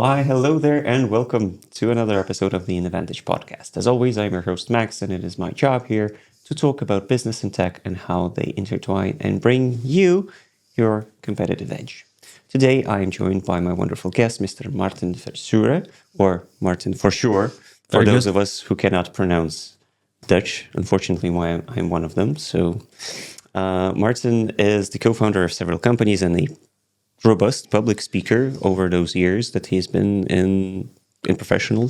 Why, hello there, and welcome to another episode of the Innovantage podcast. As always, I'm your host, Max, and it is my job here to talk about business and tech and how they intertwine and bring you your competitive edge. Today, I am joined by my wonderful guest, Mr. Maarten Verschuere, or Maarten Verschuere, for those of us who cannot pronounce Dutch. Unfortunately, I'm one of them. So, Maarten is the co-founder of several companies and a robust public speaker over those years that he's been in professional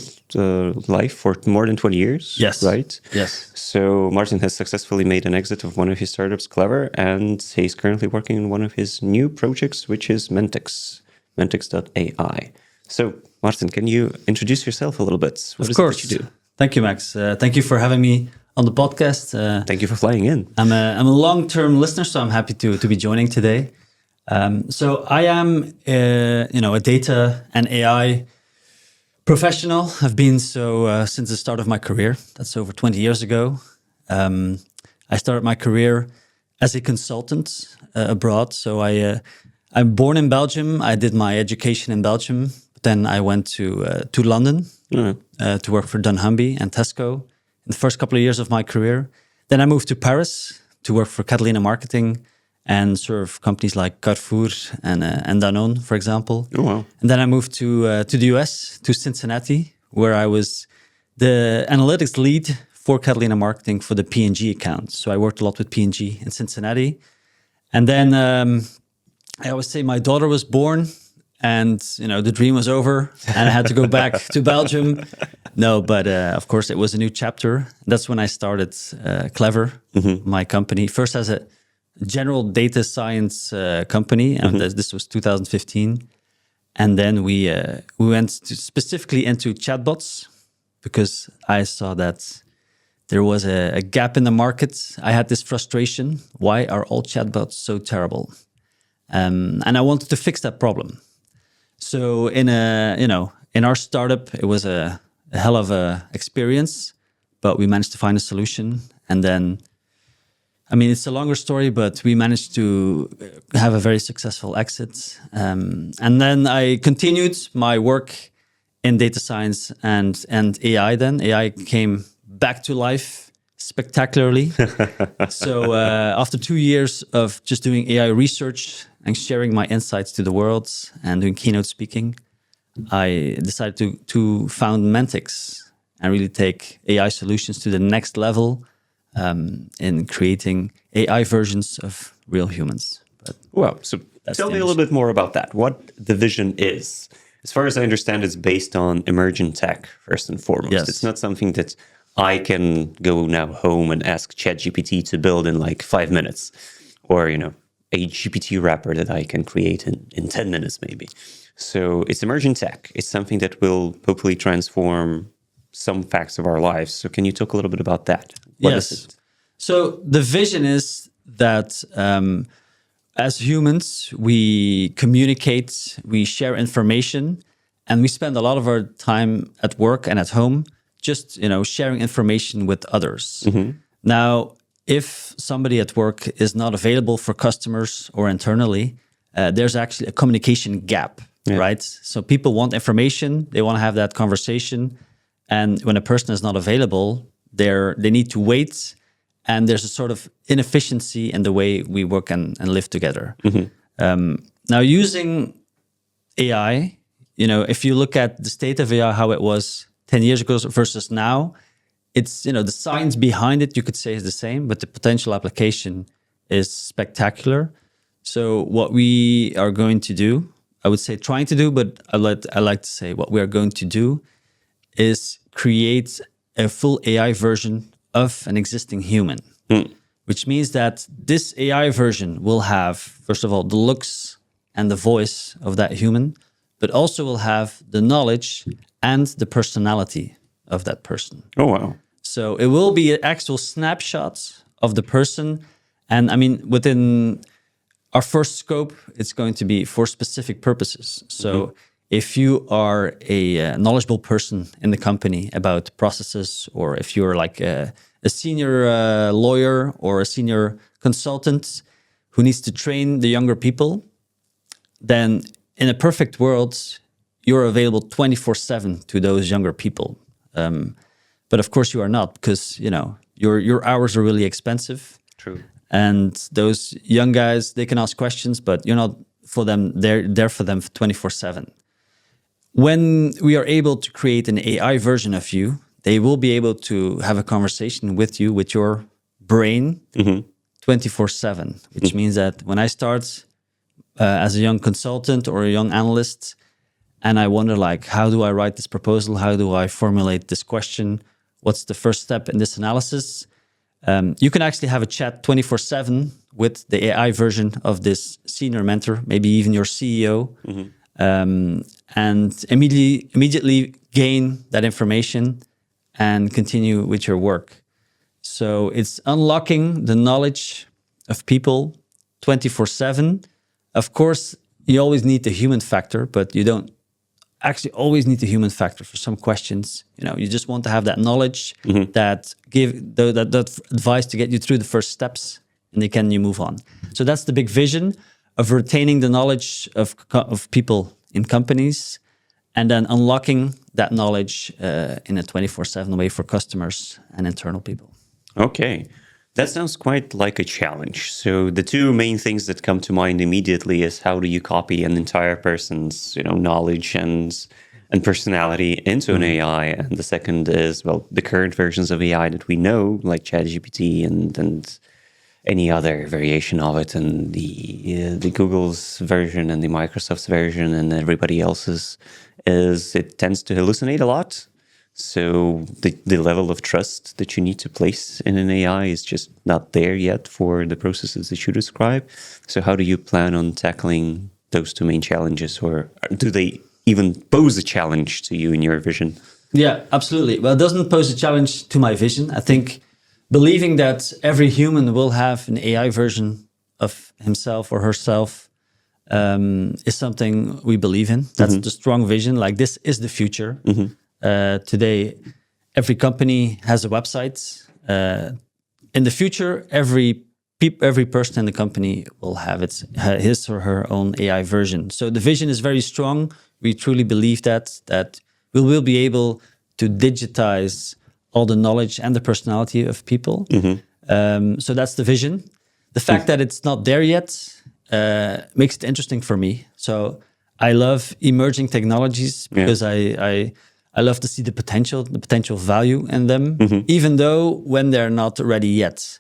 life for more than 20 years. Yes. Right? Yes. So Maarten has successfully made an exit of one of his startups, Clever, and he's currently working on one of his new projects, which is Mentix.ai. So Maarten, can you introduce yourself a little bit? Of course. What you do? Thank you, Max. Thank you for having me on the podcast. Thank you for flying in. I'm a long-term listener, so I'm happy to be joining today. So I am, a data and AI professional. I've been so since the start of my career. That's over 20 years ago. I started my career as a consultant abroad. So I'm born in Belgium. I did my education in Belgium. But then I went to London to work for dunnhumby and Tesco in the first couple of years of my career. Then I moved to Paris to work for Catalina Marketing and serve companies like Carrefour and Danone, for example. Oh, wow. And then I moved to the US, to Cincinnati, where I was the analytics lead for Catalina Marketing for the P&G account. So I worked a lot with P&G in Cincinnati. And then I always say my daughter was born and, the dream was over and I had to go back to Belgium. No, but of course it was a new chapter. That's when I started Clever, my company, first as a general data science company, and this was 2015. And then we went specifically into chatbots because I saw that there was a gap in the market. I had this frustration. Why are all chatbots so terrible? And I wanted to fix that problem. So in our startup, it was a hell of a experience, but we managed to find a solution. And then it's a longer story, but we managed to have a very successful exit. And then I continued my work in data science and AI then. AI came back to life spectacularly. So after 2 years of just doing AI research and sharing my insights to the world and doing keynote speaking, I decided to found Mentix and really take AI solutions to the next level. In creating AI versions of real humans. So tell me a little bit more about that. What the vision is. As far as I understand, it's based on emergent tech, first and foremost. Yes. It's not something that I can go now home and ask ChatGPT to build in like 5 minutes. Or, a GPT wrapper that I can create in 10 minutes maybe. So it's emergent tech. It's something that will hopefully transform some facts of our lives. So can you talk a little bit about that? What is it? So the vision is that as humans, we communicate, we share information, and we spend a lot of our time at work and at home just, sharing information with others. Now, if somebody at work is not available for customers or internally, there's actually a communication gap, right? So people want information, they want to have that conversation. And when a person is not available, they need to wait, and there's a sort of inefficiency in the way we work and live together. Now, using AI, if you look at the state of AI, how it was 10 years ago versus now, it's, the science behind it, you could say, is the same, but the potential application is spectacular. So what we are going to do, I would say trying to do, but I like to say what we are going to do is create a full AI version of an existing human, which means that this AI version will have, first of all, the looks and the voice of that human, but also will have the knowledge and the personality of that person. Oh, wow. So it will be an actual snapshot of the person. And within our first scope, it's going to be for specific purposes. So if you are a knowledgeable person in the company about processes, or if you're like a senior lawyer or a senior consultant who needs to train the younger people, then in a perfect world, you're available 24/7 to those younger people. But of course you are not, because your hours are really expensive. True. And those young guys, they can ask questions, but you're not for them. They're there for them 24/7. When we are able to create an AI version of you, they will be able to have a conversation with you, with your brain, 24/7, which means that when I start as a young consultant or a young analyst, and I wonder, like, how do I write this proposal? How do I formulate this question? What's the first step in this analysis? You can actually have a chat 24/7 with the AI version of this senior mentor, maybe even your CEO, and immediately gain that information and continue with your work. So it's unlocking the knowledge of people 24/7. Of course, you always need the human factor, but you don't actually always need the human factor for some questions. You just want to have that knowledge that that advice to get you through the first steps, and then can you move on. So that's the big vision of retaining the knowledge of people in companies, and then unlocking that knowledge in a 24/7 way for customers and internal people. Okay. That sounds quite like a challenge. So the two main things that come to mind immediately is how do you copy an entire person's, knowledge and personality into an AI, and the second is, well, the current versions of AI that we know, like ChatGPT and any other variation of it, and the Google's version and the Microsoft's version and everybody else's, is it tends to hallucinate a lot. So the level of trust that you need to place in an AI is just not there yet for the processes that you describe. So how do you plan on tackling those two main challenges, or do they even pose a challenge to you in your vision? Yeah, absolutely. Well, it doesn't pose a challenge to my vision. I think believing that every human will have an AI version of himself or herself is something we believe in. That's the strong vision. Like, this is the future. Today, every company has a website. In the future, every person in the company will have his or her own AI version. So the vision is very strong. We truly believe that we will be able to digitize all the knowledge and the personality of people. So that's the vision. The fact that it's not there yet makes it interesting for me. So I love emerging technologies because I love to see the potential value in them, even though when they're not ready yet.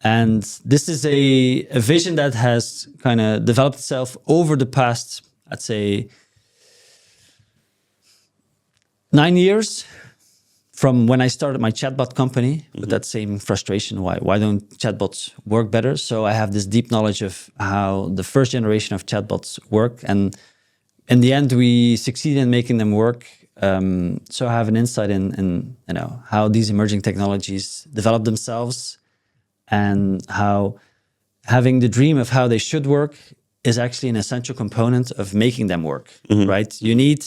And this is a vision that has kind of developed itself over the past, I'd say, 9 years, from when I started my chatbot company with that same frustration. Why don't chatbots work better? So I have this deep knowledge of how the first generation of chatbots work. And in the end, we succeeded in making them work. So I have an insight in how these emerging technologies develop themselves, and how having the dream of how they should work is actually an essential component of making them work, right? You need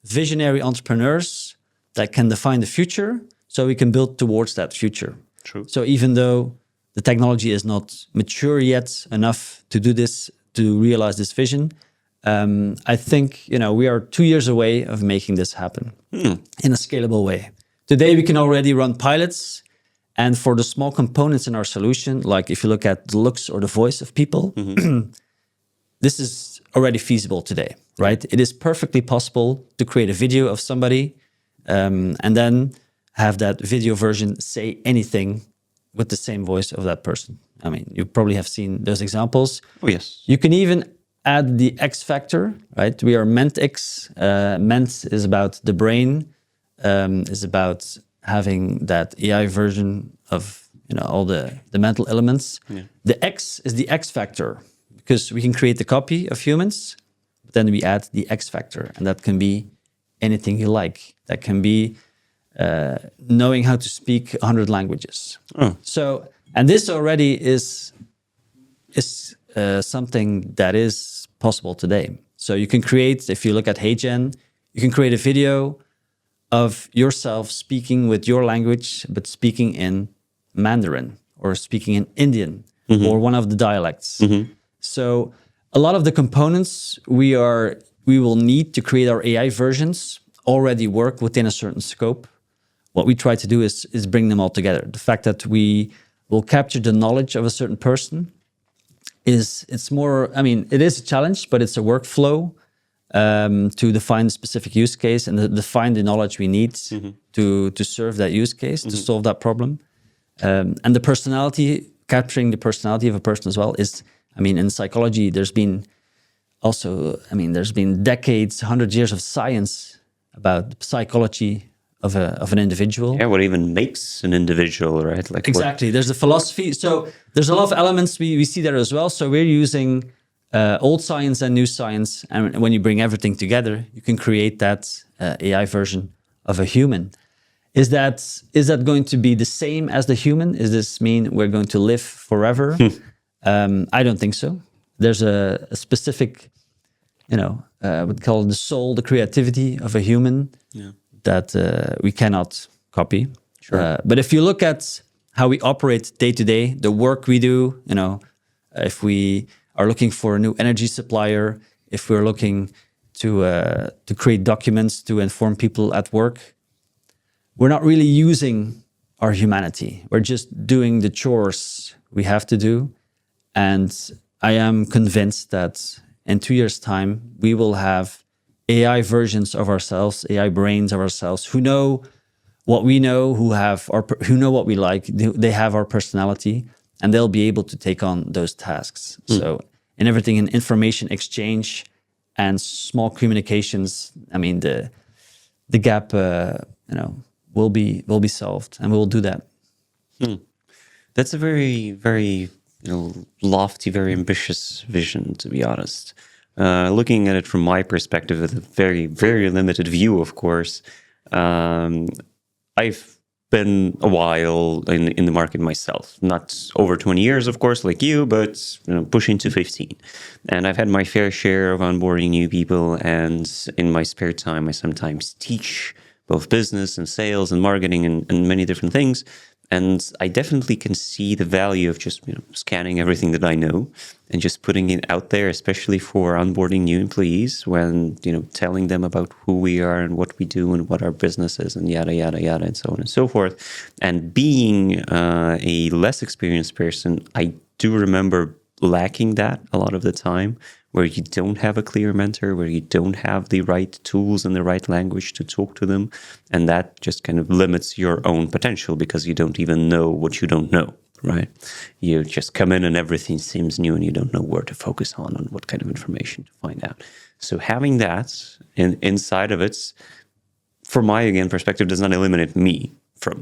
visionary entrepreneurs that can define the future so we can build towards that future. True. So even though the technology is not mature yet enough to do this, to realize this vision, I think we are 2 years away of making this happen in a scalable way. Today, we can already run pilots. And for the small components in our solution, like if you look at the looks or the voice of people, this is already feasible today, right? It is perfectly possible to create a video of somebody and then have that video version say anything with the same voice of that person. I mean, you probably have seen those examples. Oh, yes. You can even add the X factor, right? We are MENT-X. MENT is about the brain, is about having that AI version of all the mental elements. The X is the X factor, because we can create the copy of humans, but then we add the X factor, and that can be anything you like. That can be knowing how to speak 100 languages. So, and this already is something that is possible today. So you can create, if you look at HeyGen, you can create a video of yourself speaking with your language, but speaking in Mandarin or speaking in Indian or one of the dialects. So a lot of the components we are we will need to create our AI versions already work within a certain scope. What we try to do is bring them all together. The fact that we will capture the knowledge of a certain person it's more, I mean, it is a challenge, but it's a workflow to define a specific use case and define the knowledge we need to serve that use case, to solve that problem. And the personality, capturing the personality of a person as well is, I mean, in psychology, there's been decades, 100 years of science about the psychology of an individual. Yeah, what even makes an individual, right? Like exactly. There's a philosophy. So there's a lot of elements we see there as well. So we're using old science and new science. And when you bring everything together, you can create that AI version of a human. Is that going to be the same as the human? Does this mean we're going to live forever? I don't think so. There's a specific, we'd call it the soul, the creativity of a human that we cannot copy. Sure. But if you look at how we operate day to day, the work we do, if we are looking for a new energy supplier, if we're looking to create documents to inform people at work, we're not really using our humanity. We're just doing the chores we have to do. And I am convinced that in 2 years' time, we will have AI versions of ourselves, AI brains of ourselves, who know what we know, who know what we like. They have our personality, and they'll be able to take on those tasks. So in everything in information exchange and small communications, I mean, the gap, will be solved, and we will do that. That's a very, very lofty, very ambitious vision, to be honest. Looking at it from my perspective, with a very, very limited view, of course, I've been a while in the market myself. Not over 20 years, of course, like you, but pushing to 15. And I've had my fair share of onboarding new people. And in my spare time, I sometimes teach both business and sales and marketing and many different things. And I definitely can see the value of just scanning everything that I know and just putting it out there, especially for onboarding new employees, when telling them about who we are and what we do and what our business is and yada yada yada and so on and so forth. And being a less experienced person, I do remember lacking that a lot of the time, where you don't have a clear mentor, where you don't have the right tools and the right language to talk to them. And that just kind of limits your own potential, because you don't even know what you don't know, right? You just come in and everything seems new and you don't know where to focus on and what kind of information to find out. So having that inside of it, from my, again, perspective, does not eliminate me from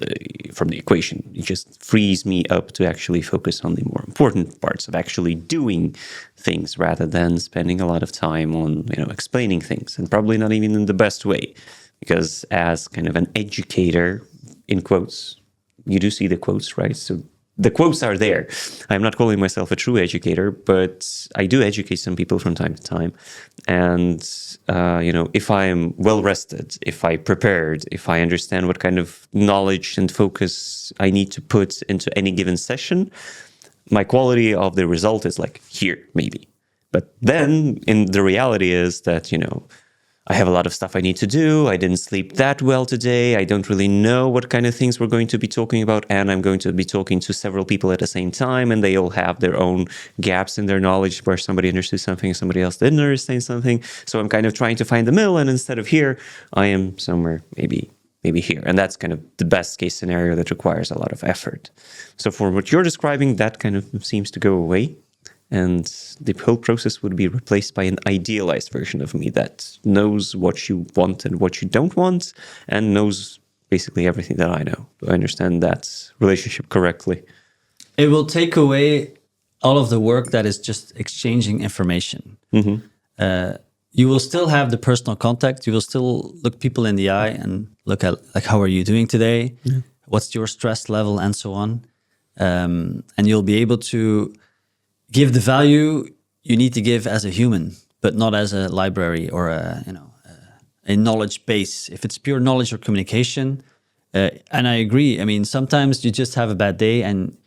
the equation. It just frees me up to actually focus on the more important parts of actually doing things, rather than spending a lot of time on explaining things, and probably not even in the best way. Because as kind of an educator, in quotes, you do see the quotes, right? So the quotes are there. I'm not calling myself a true educator, but I do educate some people from time to time. And if I am well rested, if I prepared, if I understand what kind of knowledge and focus I need to put into any given session, my quality of the result is like here, maybe. But then in the reality is that, I have a lot of stuff I need to do. I didn't sleep that well today. I don't really know what kind of things we're going to be talking about. And I'm going to be talking to several people at the same time, and they all have their own gaps in their knowledge, where somebody understood something and somebody else didn't understand something. So I'm kind of trying to find the middle, and instead of here, I am somewhere maybe here. And that's kind of the best case scenario that requires a lot of effort. So for what you're describing, that kind of seems to go away. And the whole process would be replaced by an idealized version of me that knows what you want and what you don't want, and knows basically everything that I know. Do I understand that relationship correctly? It will take away all of the work that is just exchanging information. You will still have the personal contact. You will still look people in the eye and look at, like, how are you doing today? What's your stress level, and so on. And you'll be able to give the value you need to give as a human, but not as a library or a knowledge base. If it's pure knowledge or communication, and I agree. I mean, sometimes you just have a bad day and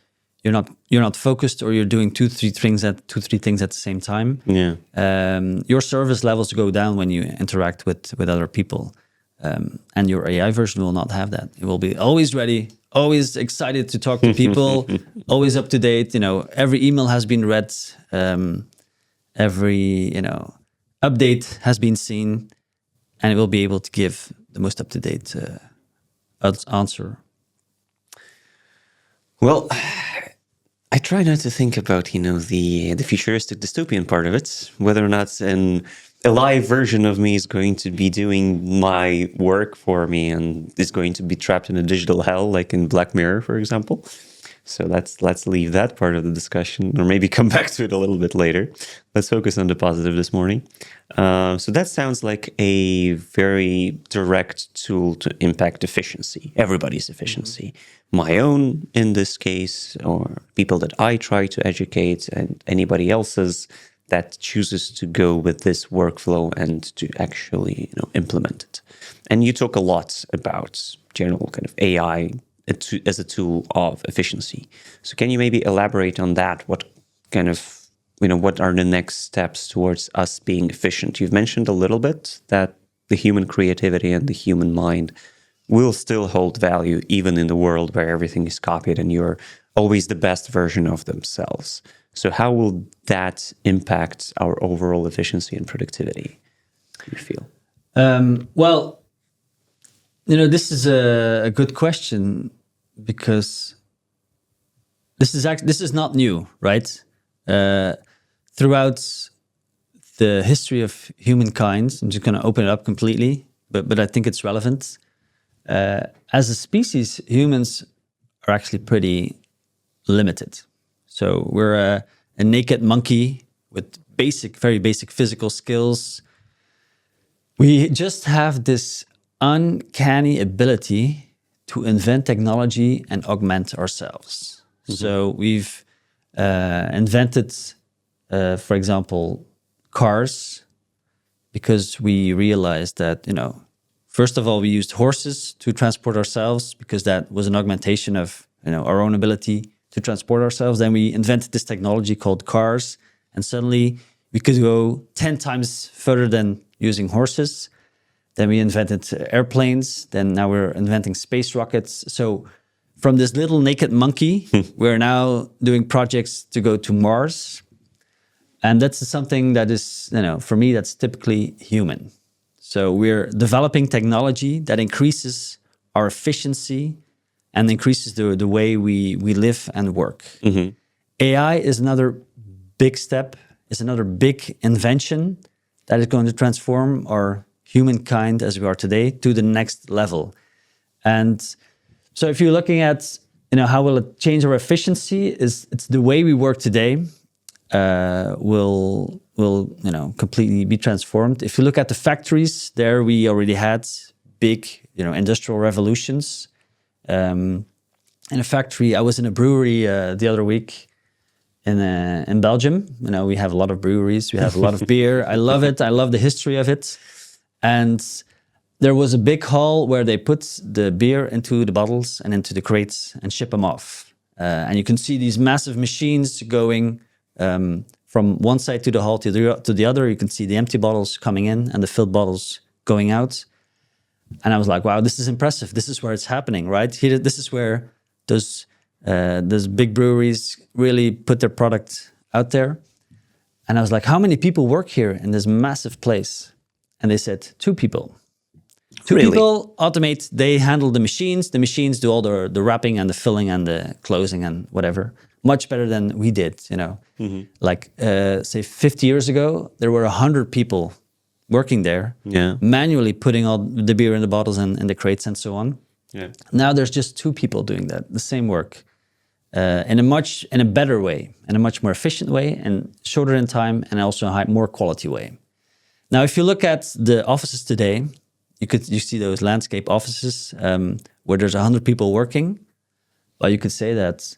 you're not focused, or you're doing two, three things at the same time. Yeah. Your service levels go down when you interact with other people, and your AI version will not have that. It will be always ready, always excited to talk to people, always up to date. Every email has been read, every update has been seen, and it will be able to give the most up to date answer. Well, I try not to think about, the futuristic dystopian part of it, whether or not a live version of me is going to be doing my work for me and is going to be trapped in a digital hell, like in Black Mirror, for example. So let's leave that part of the discussion, or maybe come back to it a little bit later. Let's focus on the positive this morning. So that sounds like a very direct tool to impact efficiency, everybody's efficiency. My own, in this case, or people that I try to educate, and anybody else's that chooses to go with this workflow and to actually implement it. And you talk a lot about general kind of AI as a tool of efficiency. So can you maybe elaborate on that? What kind of, what are the next steps towards us being efficient? You've mentioned a little bit that the human creativity and the human mind will still hold value even in the world where everything is copied and you're always the best version of themselves. So how will that impact our overall efficiency and productivity, do you feel? Well, this is a good question, because this is not new, right? Throughout the history of humankind, I'm just going to open it up completely, but I think it's relevant. As a species, humans are actually pretty limited. So we're a naked monkey with very basic physical skills. We just have this uncanny ability to invent technology and augment ourselves. Mm-hmm. So we've invented, for example, cars, because we realized that, first of all, we used horses to transport ourselves, because that was an augmentation of our own ability to transport ourselves. Then we invented this technology called cars, and suddenly we could go 10 times further than using horses. Then we invented airplanes. Then now we're inventing space rockets. So from this little naked monkey, we're now doing projects to go to Mars. And that's something that is, for me, that's typically human. So we're developing technology that increases our efficiency and increases the way we live and work. Mm-hmm. AI is another big step, is another big invention that is going to transform our humankind as we are today to the next level. And so if you're looking at, how will it change our efficiency, it's the way we work today will completely be transformed. If you look at the factories, there we already had big, industrial revolutions. In a factory, I was in a brewery the other week in Belgium. We have a lot of breweries. We have a lot of beer. I love it. I love the history of it. And there was a big hall where they put the beer into the bottles and into the crates and ship them off. And you can see these massive machines going from one side to the hall to the other. You can see the empty bottles coming in and the filled bottles going out. And I was like, wow, this is impressive. This is where it's happening, right? Here, this is where those big breweries really put their product out there. And I was like, how many people work here in this massive place? And they said, 2 people. Two really? people automate, they handle the machines. The machines do all the wrapping and the filling and the closing and whatever. Much better than we did, Mm-hmm. Like, say, 50 years ago, there were 100 people working there, manually putting all the beer in the bottles and the crates and so on. Yeah. Now there's just 2 people doing that, the same work, in a better way, in a much more efficient way, and shorter in time, and also a more quality way. Now, if you look at the offices today, you see those landscape offices where there's 100 people working. Well, you could say that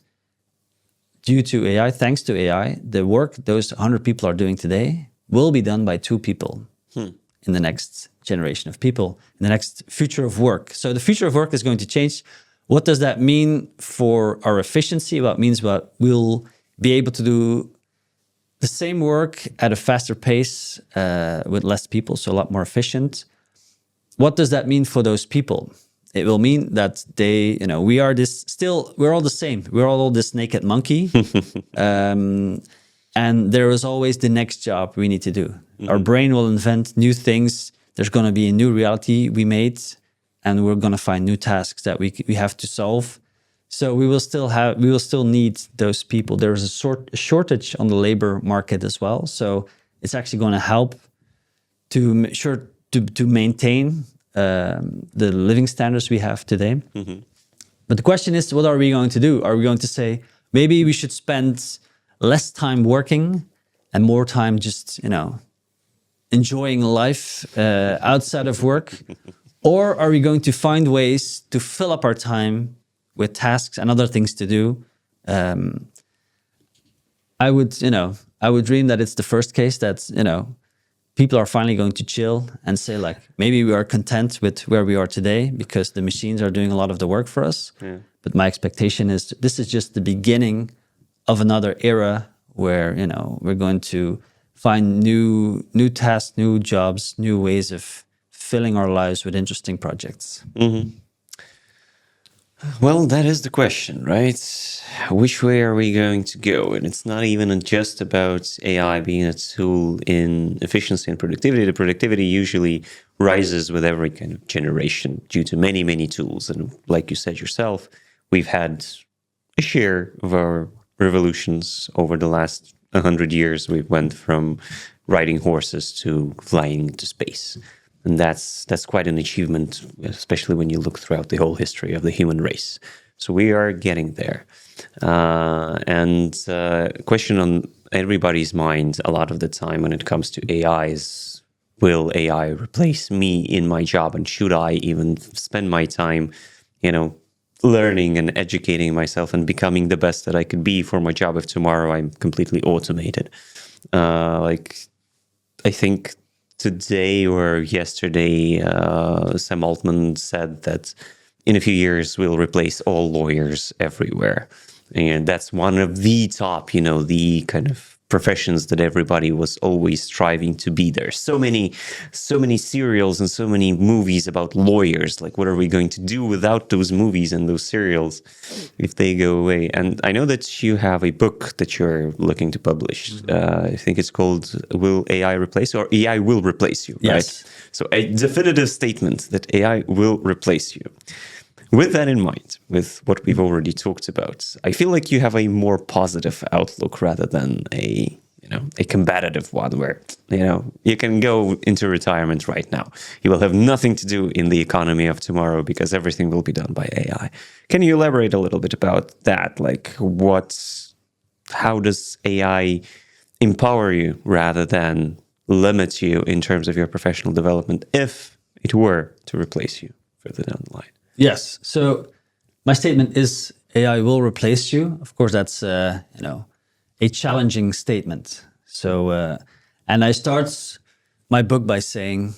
due to AI, thanks to AI, the work those 100 people are doing today will be done by 2 people in the next generation of people, in the next future of work. So the future of work is going to change What does that mean for our efficiency? Well, it means we'll be able to do the same work at a faster pace with less people, so a lot more efficient. What does that mean for those people? It will mean that we're all the same. We're all this naked monkey. And there is always the next job we need to do. Our brain will invent new things. There's going to be a new reality we made, and we're going to find new tasks that we have to solve. So we will still need those people. There is a shortage on the labor market as well. So it's actually going to help to maintain the living standards we have today. But the question is, what are we going to do? Are we going to say maybe we should spend less time working and more time just enjoying life outside of work? Or are we going to find ways to fill up our time with tasks and other things to do? I would dream that it's the first case, that people are finally going to chill and say, like, maybe we are content with where we are today because the machines are doing a lot of the work for us. Yeah. But my expectation is this is just the beginning of another era where we're going to find new tasks, new jobs, new ways of filling our lives with interesting projects. Well, that is the question, right? Which way are we going to go? And it's not even just about AI being a tool in efficiency and productivity. The productivity usually rises with every kind of generation due to many, many tools. And like you said yourself, we've had a share of our revolutions over the last 100 years. We went from riding horses to flying into space. And that's quite an achievement, especially when you look throughout the whole history of the human race. So we are getting there. And question on everybody's mind a lot of the time when it comes to AI is, will AI replace me in my job? And should I even spend my time, learning and educating myself and becoming the best that I could be for my job if tomorrow I'm completely automated? I think today or yesterday, Sam Altman said that in a few years we'll replace all lawyers everywhere. And that's one of the top, the kind of professions that everybody was always striving to be. There's so many serials and so many movies about lawyers. Like, what are we going to do without those movies and those serials if they go away? And I know that you have a book that you're looking to publish. I think it's called Will AI Replace You? Or AI Will Replace You, right? Yes. So a definitive statement that AI will replace you. With that in mind, with what we've already talked about, I feel like you have a more positive outlook rather than a combative one where, you can go into retirement right now. You will have nothing to do in the economy of tomorrow because everything will be done by AI. Can you elaborate a little bit about that? Like, how does AI empower you rather than limit you in terms of your professional development if it were to replace you further down the line? Yes. So my statement is AI will replace you. Of course, that's a challenging statement. So, and I start my book by saying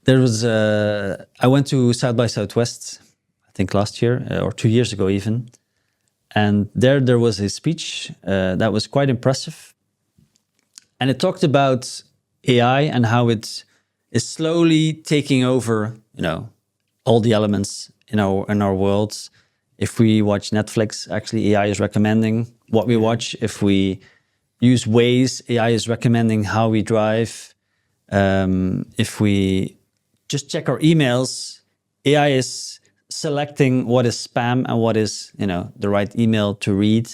I went to South by Southwest, I think last year or 2 years ago even, and there was a speech that was quite impressive, and it talked about AI and how it is slowly taking over, all the elements in our worlds. If we watch Netflix, actually AI is recommending what we watch. If we use Waze, AI is recommending how we drive. If we just check our emails, AI is selecting what is spam and what is, the right email to read.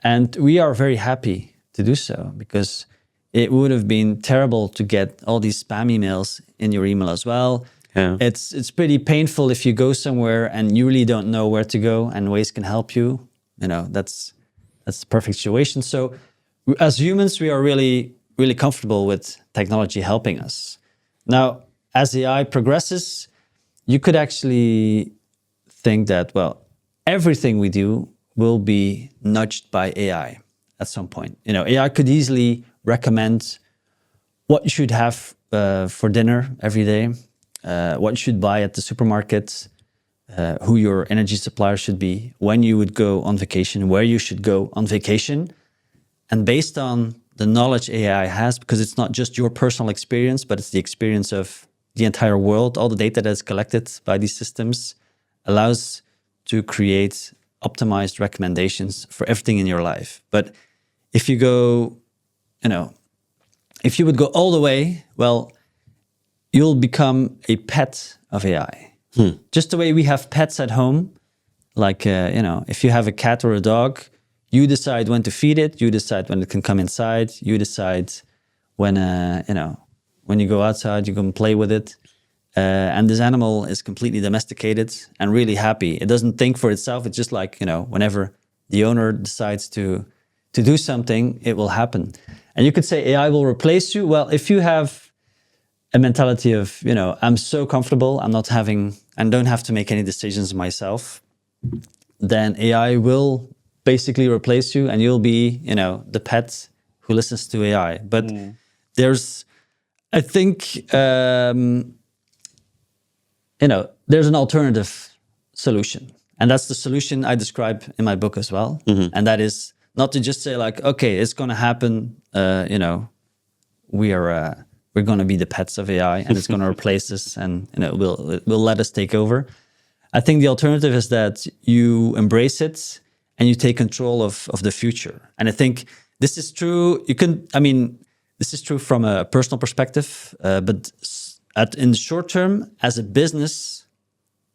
And we are very happy to do so because it would have been terrible to get all these spam emails in your email as well. Yeah. It's pretty painful if you go somewhere and you really don't know where to go and Waze can help you. That's the perfect situation. So as humans, we are really, really comfortable with technology helping us. Now, as AI progresses, you could actually think that, everything we do will be nudged by AI at some point. AI could easily recommend what you should have for dinner every day, what you should buy at the supermarket, who your energy supplier should be, when you would go on vacation, where you should go on vacation. And based on the knowledge AI has, because it's not just your personal experience, but it's the experience of the entire world, all the data that's collected by these systems allows to create optimized recommendations for everything in your life. But if you go, if you would go all the way, well, you'll become a pet of AI. Just the way we have pets at home, like, if you have a cat or a dog, you decide when to feed it, you decide when it can come inside, you decide when, when you go outside, you can play with it. And this animal is completely domesticated and really happy. It doesn't think for itself. It's just like, whenever the owner decides to do something, it will happen. And you could say AI will replace you. Well, if you have a mentality of, I'm so comfortable, I'm not having, and don't have to make any decisions myself, then AI will basically replace you and you'll be, the pet who listens to AI. But there's, I think, there's an alternative solution. And that's the solution I describe in my book as well. And that is not to just say like, okay, it's going to happen, we're going to be the pets of AI and it's going to replace us and it will let us take over. I think the alternative is that you embrace it and you take control of the future. And I think this is true. This is true from a personal perspective, but in the short term, as a business,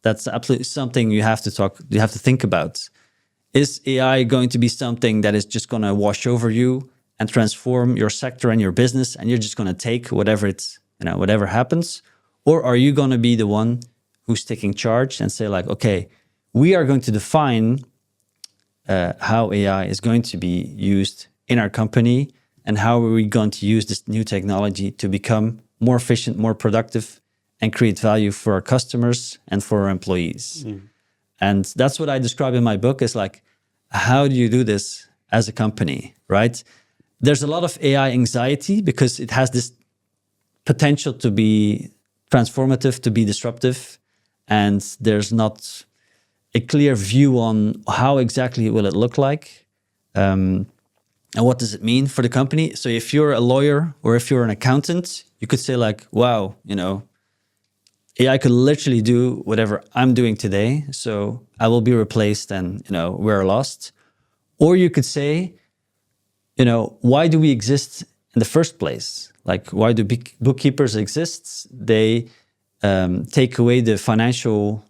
that's absolutely something you have to think about. Is AI going to be something that is just going to wash over you and transform your sector and your business, and you're just going to take whatever happens? Or are you going to be the one who's taking charge and say like, okay, we are going to define how AI is going to be used in our company, and how are we going to use this new technology to become more efficient, more productive, and create value for our customers and for our employees. And that's what I describe in my book is like, how do you do this as a company, right? There's a lot of AI anxiety because it has this potential to be transformative, to be disruptive, and there's not a clear view on how exactly will it look like, and what does it mean for the company. So if you're a lawyer or if you're an accountant, you could say like, wow, AI could literally do whatever I'm doing today, so I will be replaced and, we're lost. Or you could say, why do we exist in the first place? Like, why do bookkeepers exist? They take away the financial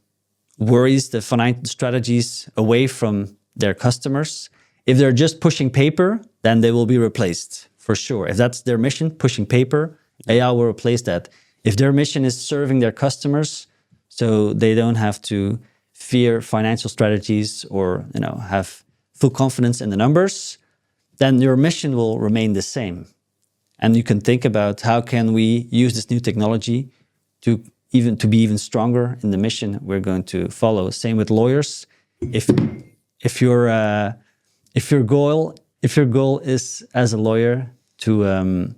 worries, the financial strategies away from their customers. If they're just pushing paper, then they will be replaced for sure. If that's their mission, pushing paper, AI will replace that. If their mission is serving their customers, so they don't have to fear financial strategies or have full confidence in the numbers, then your mission will remain the same. And you can think about how can we use this new technology to be even stronger in the mission we're going to follow. Same with lawyers. If your goal is as a lawyer to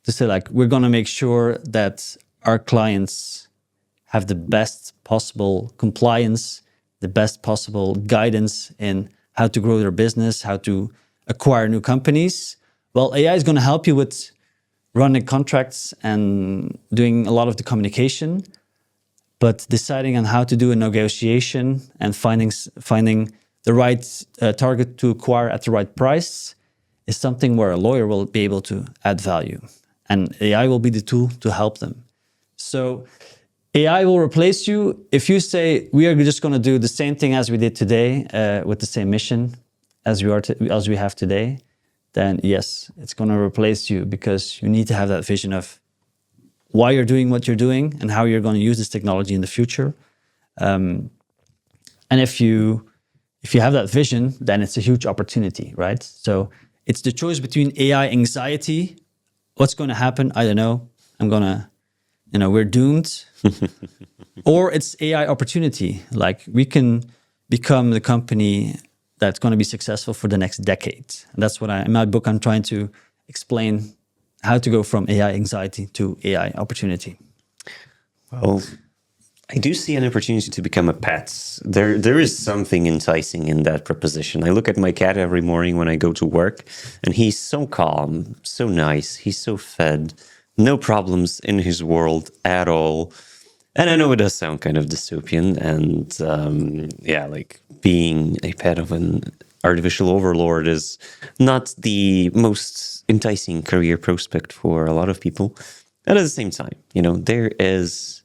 say like, we're going to make sure that our clients have the best possible compliance, the best possible guidance in how to grow their business, how to acquire new companies. Well, AI is going to help you with running contracts and doing a lot of the communication, but deciding on how to do a negotiation and finding the right target to acquire at the right price is something where a lawyer will be able to add value. And AI will be the tool to help them. So AI will replace you if you say, we are just going to do the same thing as we did today with the same mission as we have today. Then yes, it's going to replace you because you need to have that vision of why you're doing what you're doing and how you're going to use this technology in the future. And if you have that vision, then it's a huge opportunity, right? So it's the choice between AI anxiety. What's going to happen? I don't know. We're doomed. Or it's AI opportunity. Like we can become the company that's going to be successful for the next decade. And that's what in my book, I'm trying to explain how to go from AI anxiety to AI opportunity. Well, I do see an opportunity to become a pet. There is something enticing in that proposition. I look at my cat every morning when I go to work, and he's so calm, so nice. He's so fed, no problems in his world at all. And I know it does sound kind of dystopian, and yeah, like being a pet of an artificial overlord is not the most enticing career prospect for a lot of people. And at the same time, there is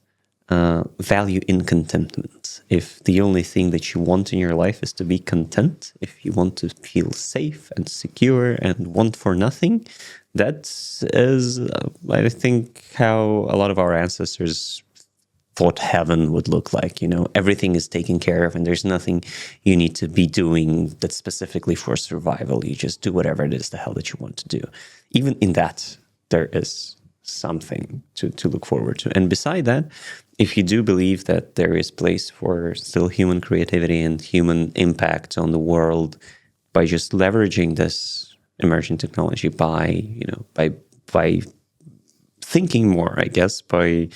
value in contentment. If the only thing that you want in your life is to be content, if you want to feel safe and secure and want for nothing, that is, I think, how a lot of our ancestors thought heaven would look like. Everything is taken care of and there's nothing you need to be doing that's specifically for survival. You just do whatever it is the hell that you want to do. Even in that, there is something to look forward to. And beside that, if you do believe that there is place for still human creativity and human impact on the world by just leveraging this emerging technology, by thinking more, I guess, by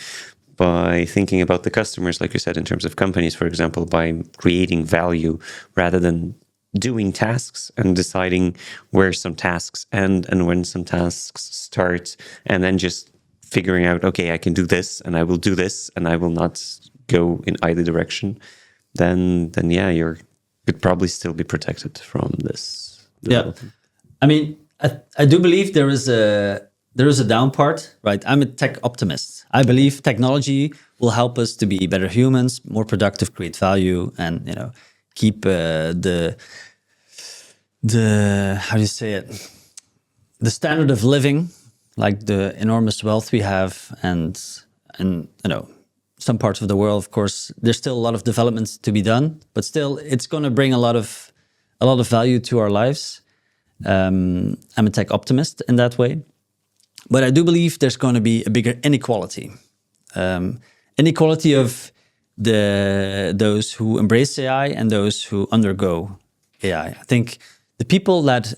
thinking about the customers, like you said, in terms of companies, for example, by creating value rather than doing tasks and deciding where some tasks end and when some tasks start, and then just figuring out, okay, I can do this and I will do this and I will not go in either direction, then yeah, you could probably still be protected from this. Yeah, I mean, I do believe there is a down part, right? I'm a tech optimist. I believe technology will help us to be better humans, more productive, create value, and keep the how do you say it? The standard of living, like the enormous wealth we have, and some parts of the world, of course, there's still a lot of developments to be done, but still, it's going to bring a lot of value to our lives. I'm a tech optimist in that way, but I do believe there's going to be a bigger inequality, inequality of those who embrace AI and those who undergo AI. I think the people that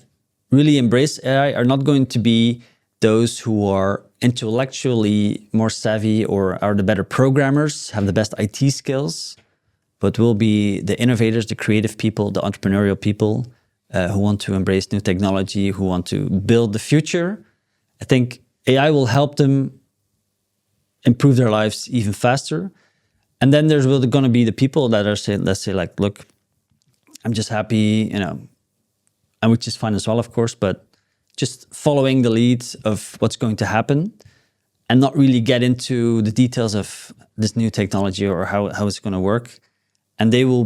really embrace AI are not going to be those who are intellectually more savvy or are the better programmers, have the best IT skills, but will be the innovators, the creative people, the entrepreneurial people who want to embrace new technology, who want to build the future. I think AI will help them improve their lives even faster. And then there's really going to be the people that are saying, let's say, like, look, I'm just happy, and which is fine as well, of course, but just following the lead of what's going to happen and not really get into the details of this new technology or how it's going to work. And they will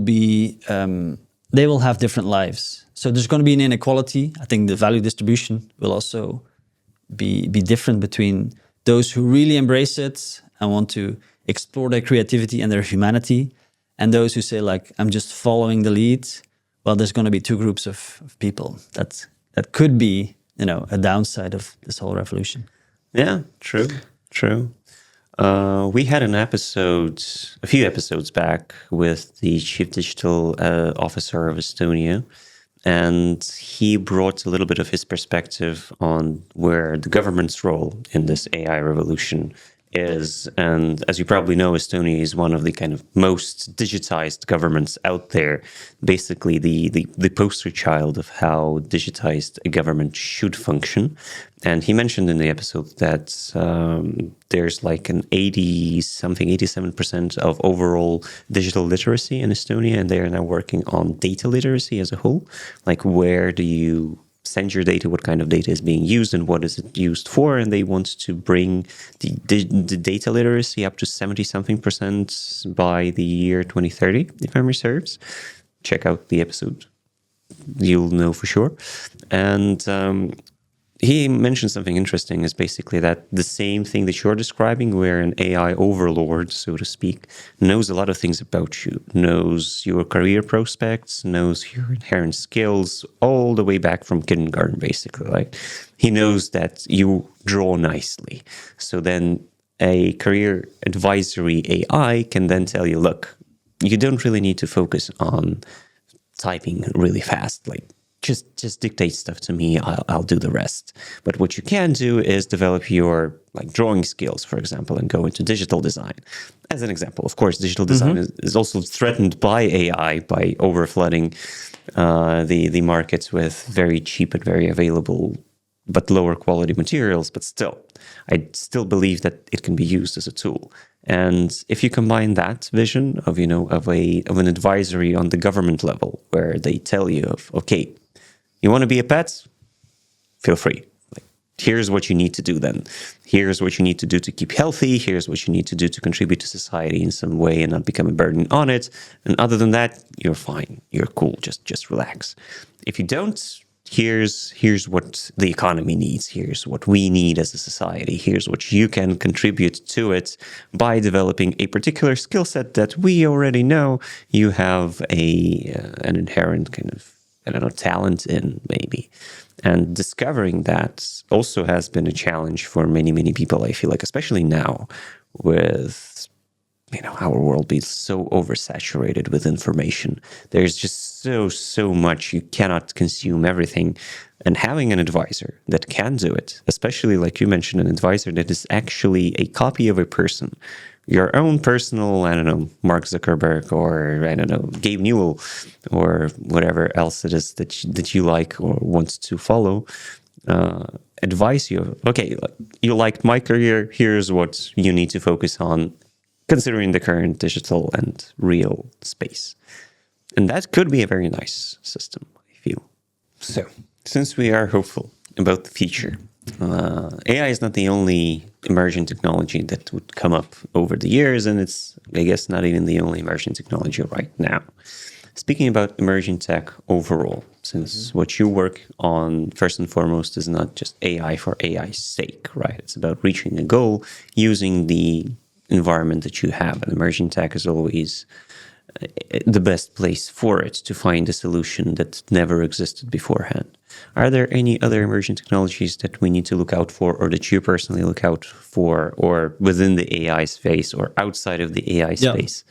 have different lives. So there's going to be an inequality. I think the value distribution will also be different between those who really embrace it and want to explore their creativity and their humanity, and those who say, like, I'm just following the lead. Well, there's going to be two groups of people. That could be, a downside of this whole revolution. Yeah, true. We had a few episodes back with the Chief Digital Officer of Estonia, and he brought a little bit of his perspective on where the government's role in this AI revolution is. And as you probably know, Estonia is one of the kind of most digitized governments out there, basically the poster child of how digitized a government should function. And he mentioned in the episode that there's like an 87% of overall digital literacy in Estonia, and they are now working on data literacy as a whole. Like, where do you send your data, what kind of data is being used, and what is it used for? And they want to bring the data literacy up to 70-something% by the year 2030, if memory serves. Check out the episode. You'll know for sure. And he mentioned something interesting, is basically that the same thing that you're describing, where an AI overlord, so to speak, knows a lot of things about you, knows your career prospects, knows your inherent skills, all the way back from kindergarten, basically. Like, he knows that you draw nicely. So then a career advisory AI can then tell you, look, you don't really need to focus on typing really fast. Like, just dictate stuff to me. I'll do the rest. But what you can do is develop your like drawing skills, for example, and go into digital design. As an example, of course, digital design is also threatened by AI, by overflooding the markets with very cheap and very available but lower quality materials. But still, I still believe that it can be used as a tool. And if you combine that vision of, of an advisory on the government level, where they tell you, okay, you want to be a pet? Feel free. Like, here's what you need to do then. Here's what you need to do to keep healthy. Here's what you need to do to contribute to society in some way and not become a burden on it. And other than that, you're fine. You're cool. Just relax. If you don't, here's what the economy needs. Here's what we need as a society. Here's what you can contribute to it by developing a particular skill set that we already know you have an inherent kind of, talent in, maybe. And discovering that also has been a challenge for many, many people, I feel like, especially now with our world being so oversaturated with information. There's just so much. You cannot consume everything. And having an advisor that can do it, especially like you mentioned, an advisor that is actually a copy of a person, your own personal, Mark Zuckerberg, or Gabe Newell, or whatever else it is that you like or want to follow, advise you, okay, you liked my career, here's what you need to focus on, considering the current digital and real space. And that could be a very nice system, I feel. So, since we are hopeful about the future, AI is not the only emerging technology that would come up over the years, and it's, I guess, not even the only emerging technology right now. Speaking about emerging tech overall, since what you work on first and foremost is not just AI for AI's sake, right? It's about reaching a goal using the environment that you have. And emerging tech is always the best place for it to find a solution that never existed beforehand. Are there any other emerging technologies that we need to look out for, or that you personally look out for, or within the AI space or outside of the AI space?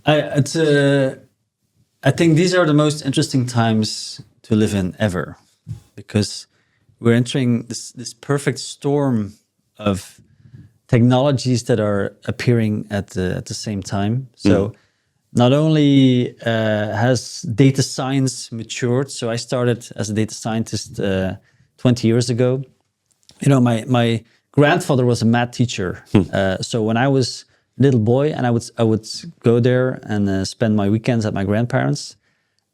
I think these are the most interesting times to live in ever, because we're entering this perfect storm of technologies that are appearing at the same time. So not only has data science matured, so I started as a data scientist 20 years ago. My grandfather was a math teacher. So when I was a little boy, and I would go there and spend my weekends at my grandparents',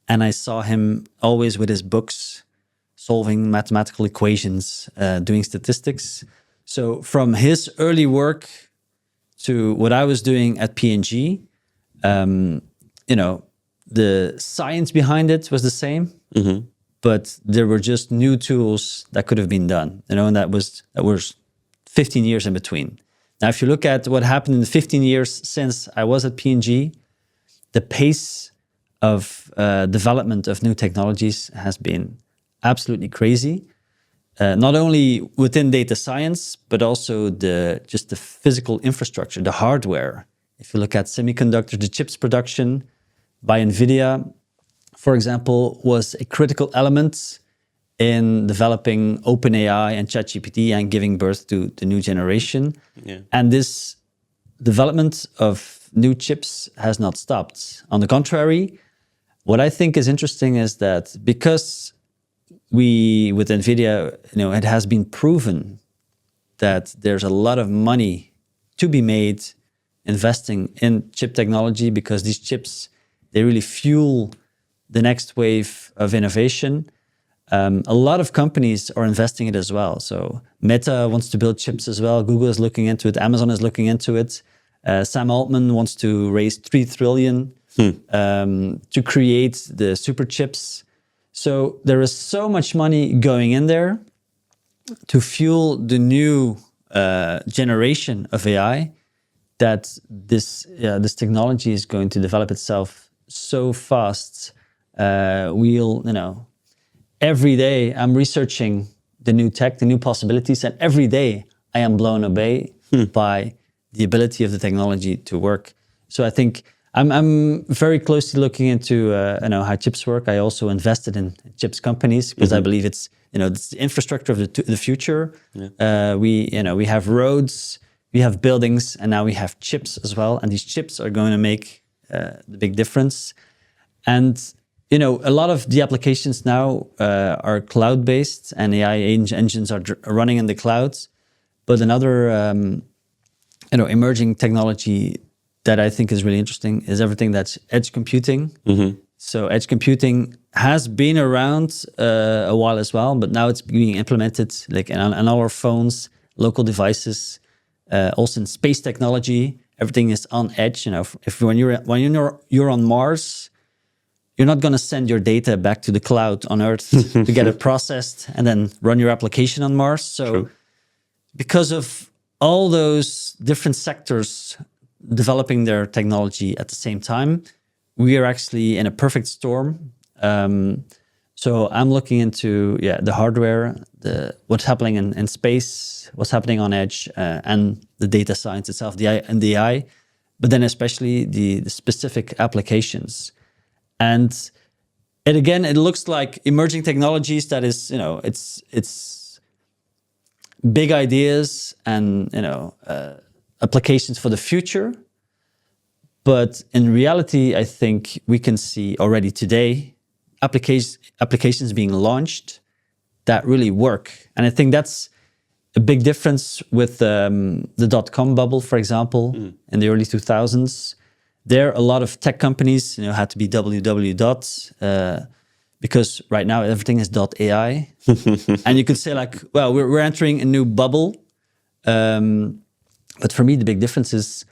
and I saw him always with his books, solving mathematical equations, doing statistics. So from his early work to what I was doing at P&G, the science behind it was the same, but there were just new tools that could have been done, and that was 15 years in between. Now, if you look at what happened in the 15 years since I was at P&G, the pace of development of new technologies has been absolutely crazy. Not only within data science, but also the physical infrastructure, the hardware. If you look at semiconductors, the chips production by NVIDIA, for example, was a critical element in developing OpenAI and ChatGPT and giving birth to the new generation. Yeah. And this development of new chips has not stopped. On the contrary, what I think is interesting is that because with NVIDIA, it has been proven that there's a lot of money to be made investing in chip technology, because these chips, they really fuel the next wave of innovation. A lot of companies are investing in it as well. So Meta wants to build chips as well. Google is looking into it. Amazon is looking into it. Sam Altman wants to raise $3 trillion to create the super chips. So there is so much money going in there to fuel the new generation of AI, that this technology is going to develop itself so fast. Every day I'm researching the new tech, the new possibilities, and every day I am blown away by the ability of the technology to work. So I think I'm very closely looking into how chips work. I also invested in chips companies because I believe it's it's the infrastructure of the future. Yeah. We have roads, we have buildings, and now we have chips as well. And these chips are going to make the big difference. And a lot of the applications now are cloud-based, and AI engines are running in the clouds. But another emerging technology that I think is really interesting is everything that's edge computing. So edge computing has been around a while as well, but now it's being implemented like in all our phones, local devices, also in space technology. Everything is on edge. If when you're on Mars, you're not going to send your data back to the cloud on Earth to get it processed and then run your application on Mars. So True. Because of all those different sectors developing their technology at the same time, we are actually in a perfect storm. So I'm looking into the hardware, what's happening in space, what's happening on edge, and the data science itself, the AI, but then especially the specific applications. And it looks like emerging technologies that is, it's big ideas and, applications for the future. But in reality, I think we can see already today applications being launched that really work. And I think that's a big difference with the dot-com bubble, for example, in the early 2000s. There, a lot of tech companies, had to be www. Because right now everything is .ai. And you could say like, well, we're entering a new bubble. But for me, the big difference is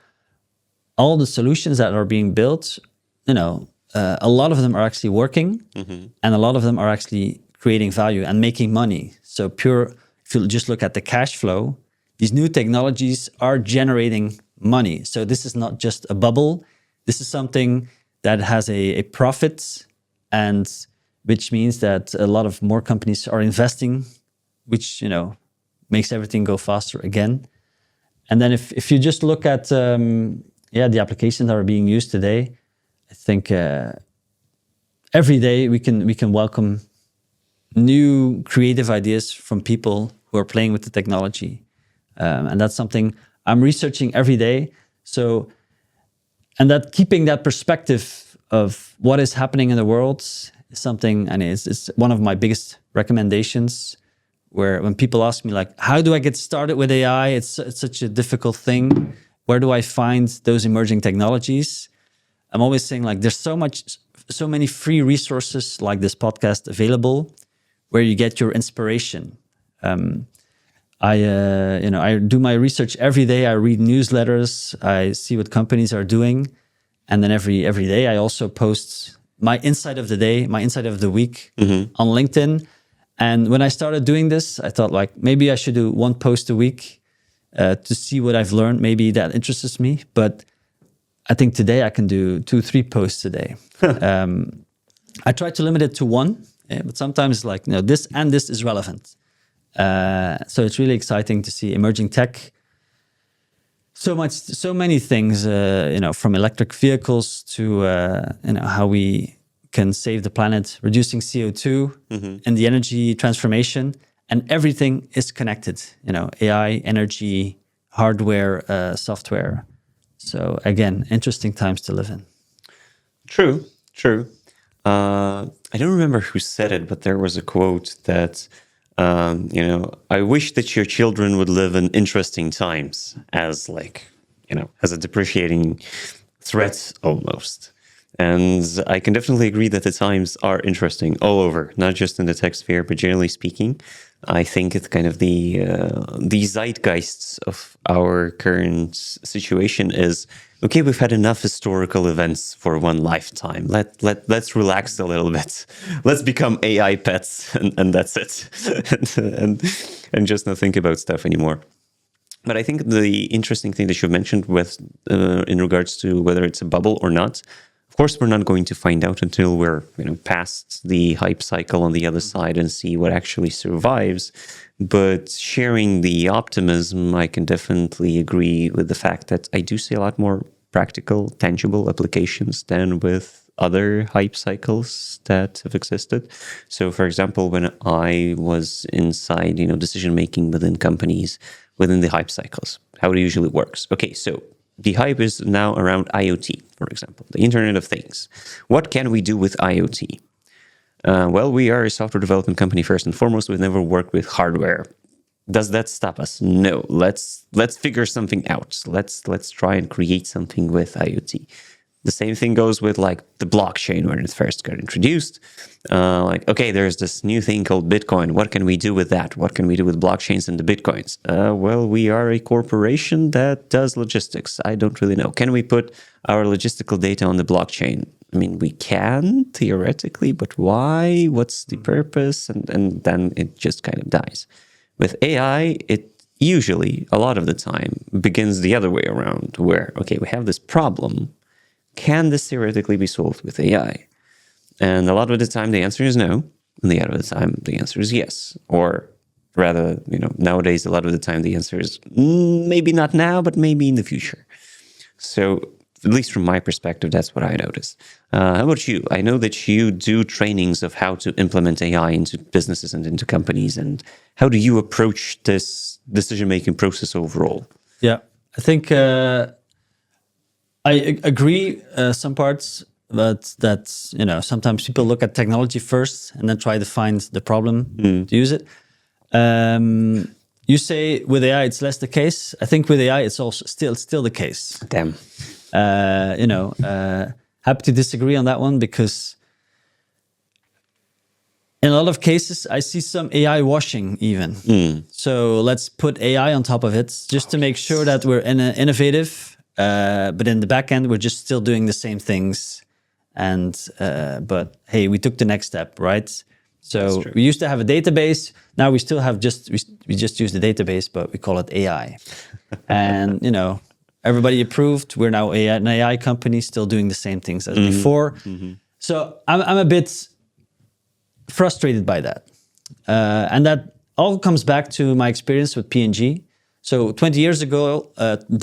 all the solutions that are being built, a lot of them are actually working, and a lot of them are actually creating value and making money. So if you just look at the cash flow, these new technologies are generating money. So this is not just a bubble. This is something that has a profit, and which means that a lot of more companies are investing, which, makes everything go faster again. And then if you just look at, the applications that are being used today, I think every day we can welcome new creative ideas from people who are playing with the technology. And that's something I'm researching every day. So, and that keeping that perspective of what is happening in the world is something, and it's one of my biggest recommendations, where when people ask me like, how do I get started with AI? It's such a difficult thing. Where do I find those emerging technologies? I'm always saying like, there's so many free resources like this podcast available where you get your inspiration. I do my research every day. I read newsletters. I see what companies are doing. And then every day I also post my insight of the day, my insight of the week on LinkedIn. And when I started doing this, I thought like, maybe I should do one post a week to see what I've learned. Maybe that interests me. But I think today I can do 2-3 posts a day. I try to limit it to one, but sometimes like, this and this is relevant. So it's really exciting to see emerging tech. So many things, from electric vehicles to, how we can save the planet, reducing CO2 and the energy transformation, and everything is connected, AI, energy, hardware, software. So again, interesting times to live in. True. I don't remember who said it, but there was a quote that, I wish that your children would live in interesting times as as a depreciating threat almost. And I can definitely agree that the times are interesting all over, not just in the tech sphere, but generally speaking. I think it's kind of the zeitgeist of our current situation is, okay, we've had enough historical events for one lifetime. Let's relax a little bit. Let's become AI pets, and that's it. and just not think about stuff anymore. But I think the interesting thing that you mentioned with in regards to whether it's a bubble or not, of course, we're not going to find out until we're past the hype cycle on the other side and see what actually survives. But sharing the optimism, I can definitely agree with the fact that I do see a lot more practical, tangible applications than with other hype cycles that have existed. So, for example, when I was inside, decision making within companies, within the hype cycles, how it usually works. Okay, so the hype is now around IoT, for example, the Internet of Things. What can we do with IoT? Well, we are a software development company first and foremost. We've never worked with hardware. Does that stop us? No. Let's figure something out. Let's try and create something with IoT. The same thing goes with like the blockchain when it first got introduced. Okay, there's this new thing called Bitcoin. What can we do with that? What can we do with blockchains and the Bitcoins? Well, we are a corporation that does logistics. I don't really know. Can we put our logistical data on the blockchain? I mean, we can theoretically, but why? What's the purpose? And then it just kind of dies. With AI, it usually, a lot of the time, begins the other way around, where, okay, we have this problem. Can this theoretically be solved with AI? And a lot of the time, the answer is no. And the other time, the answer is yes. Or rather, nowadays, a lot of the time, the answer is maybe not now, but maybe in the future. So at least from my perspective, that's what I noticed. How about you? I know that you do trainings of how to implement AI into businesses and into companies. And how do you approach this decision-making process overall? Yeah, I think I agree some parts, but that's, sometimes people look at technology first and then try to find the problem to use it. You say with AI, it's less the case. I think with AI, it's also still the case. Damn. Happy to disagree on that one, because in a lot of cases, I see some AI washing even. So let's put AI on top of it just to make sure that we're innovative. But in the back end, we're just still doing the same things. But hey, we took the next step, right? So we used to have a database. Now we still have we just use the database, but we call it AI. And, everybody approved. We're now an AI company, still doing the same things as before. So I'm a bit frustrated by that. And that all comes back to my experience with P&G. So 20 years ago,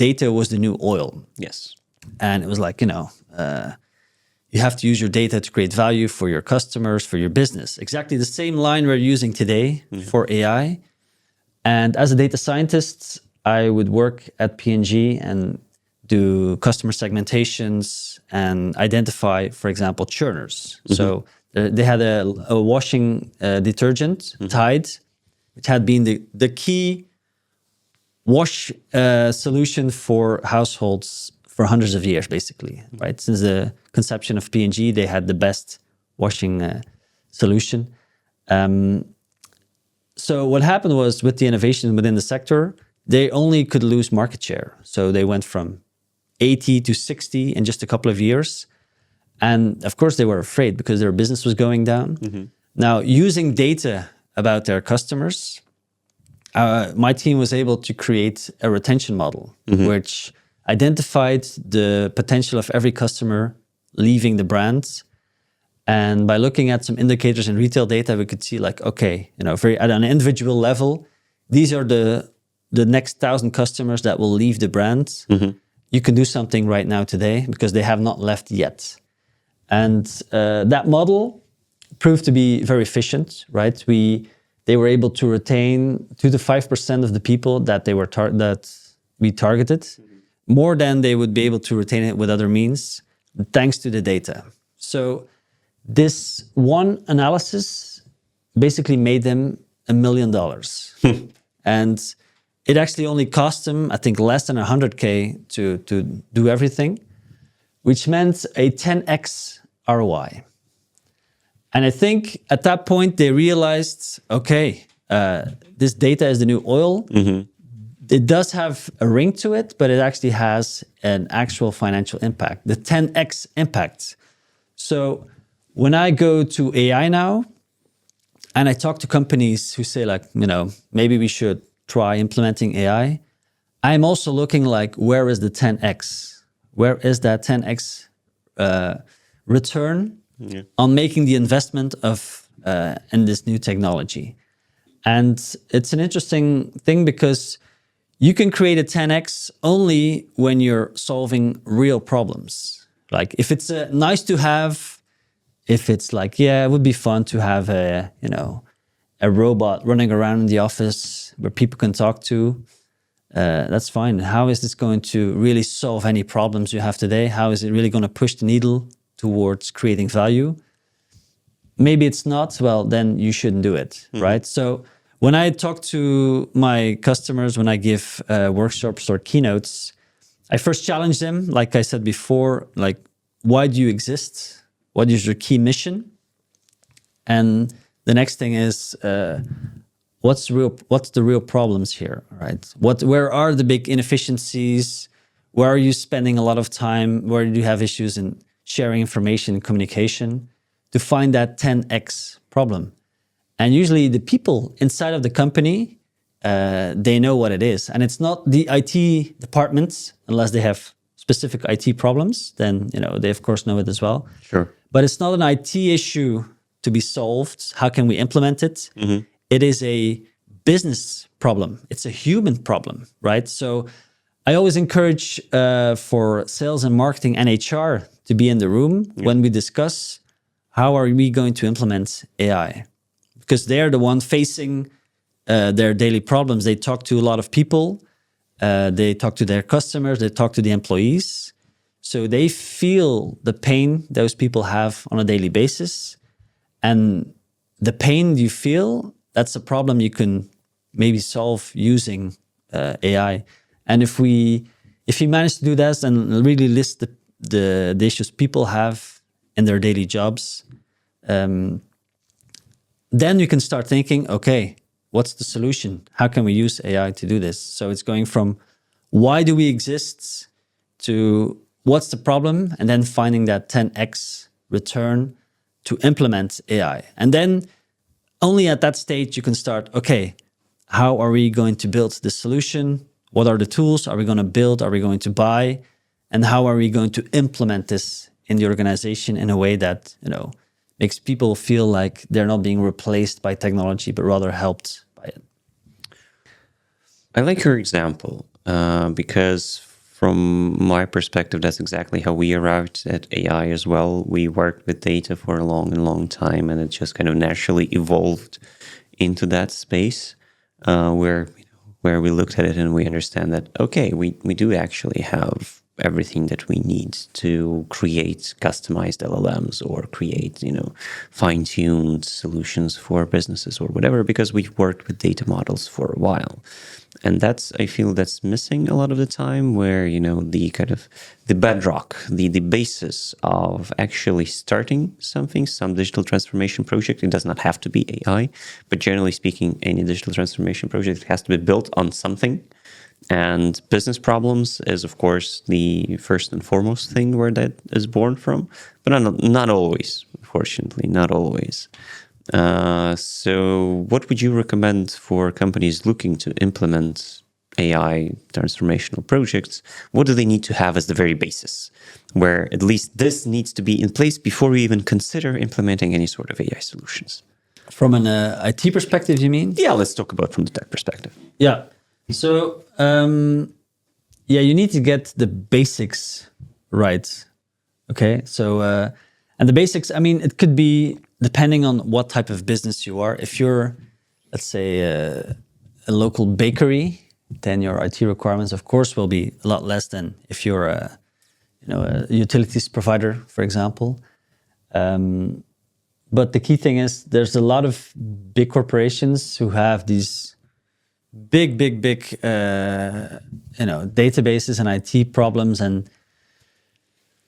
data was the new oil. Yes. And it was like, you have to use your data to create value for your customers, for your business. Exactly the same line we're using today for AI. And as a data scientist, I would work at P&G and do customer segmentations and identify, for example, churners. So they had a washing detergent, Tide, which had been the key wash solution for households for hundreds of years, basically, right? Since the conception of P&G, they had the best washing solution. So what happened was, with the innovation within the sector, they only could lose market share. So they went from 80 to 60 in just a couple of years. And of course, they were afraid because their business was going down. Now, using data about their customers, my team was able to create a retention model, which identified the potential of every customer leaving the brand. And by looking at some indicators in retail data, we could see like, okay, at an individual level, these are the next 1,000 customers that will leave the brand. You can do something right now today because they have not left yet. And that model proved to be very efficient, right? They were able to retain 2 to 5% of the people that we targeted, more than they would be able to retain it with other means, thanks to the data. So this one analysis basically made them $1 million. And it actually only cost them, I think, less than 100K to do everything, which meant a 10x ROI. And I think at that point they realized, okay, this data is the new oil. It does have a ring to it, but it actually has an actual financial impact, the 10x impact. So when I go to AI now, and I talk to companies who say like, maybe we should try implementing AI, I'm also looking like, where is the 10x? Where is that 10x return on making the investment of in this new technology? And it's an interesting thing because you can create a 10x only when you're solving real problems. Like if it's a nice to have, if it's like, yeah, it would be fun to have a robot running around in the office where people can talk to, that's fine. How is this going to really solve any problems you have today? How is it really going to push the needle towards creating value? Maybe it's not. Well, then you shouldn't do it, right? So when I talk to my customers, when I give workshops or keynotes, I first challenge them, like I said before, like, why do you exist? What is your key mission? And the next thing is, what's the real problems here, right? Where are the big inefficiencies? Where are you spending a lot of time? Where do you have issues in sharing information and communication? To find that 10x problem. And usually the people inside of the company, they know what it is. And it's not the IT departments, unless they have specific IT problems, then they of course know it as well. Sure. But it's not an IT issue to be solved. How can we implement it? It is a business problem. It's a human problem, right? So I always encourage for sales and marketing and HR to be in the room when we discuss how are we going to implement AI? Because they're the one facing their daily problems. They talk to a lot of people. They talk to their customers. They talk to the employees. So they feel the pain those people have on a daily basis. And the pain you feel, that's a problem you can maybe solve using AI. And if you manage to do that and really list the issues people have in their daily jobs, then you can start thinking, okay, what's the solution? How can we use AI to do this? So it's going from why do we exist to what's the problem, and then finding that 10x return to implement AI. And then only at that stage you can start, okay, how are we going to build the solution? What are the tools? Are we going to build? Are we going to buy? And how are we going to implement this in the organization in a way that, makes people feel like they're not being replaced by technology, but rather helped by it? I like your example because from my perspective, that's exactly how we arrived at AI as well. We worked with data for a long time, and it just kind of naturally evolved into that space where we looked at it and we understand that, okay, we do actually have everything that we need to create customized LLMs or create, fine-tuned solutions for businesses or whatever, because we've worked with data models for a while. And I feel that's missing a lot of the time, where, the kind of the bedrock, the basis of actually starting something, some digital transformation project. It does not have to be AI, but generally speaking, any digital transformation project has to be built on something. And business problems is, of course, the first and foremost thing where that is born from, but not always, unfortunately, not always. So what would you recommend for companies looking to implement AI transformational projects? What do they need to have as the very basis, where at least this needs to be in place before we even consider implementing any sort of AI solutions? From an IT perspective, you mean? Yeah, let's talk about from the tech perspective. Yeah. So, you need to get the basics right. Okay. So, and the basics, it could be depending on what type of business you are. If you're, let's say, a local bakery, then your IT requirements, of course, will be a lot less than if you're a utilities provider, for example. But the key thing is there's a lot of big corporations who have these big databases and IT problems, and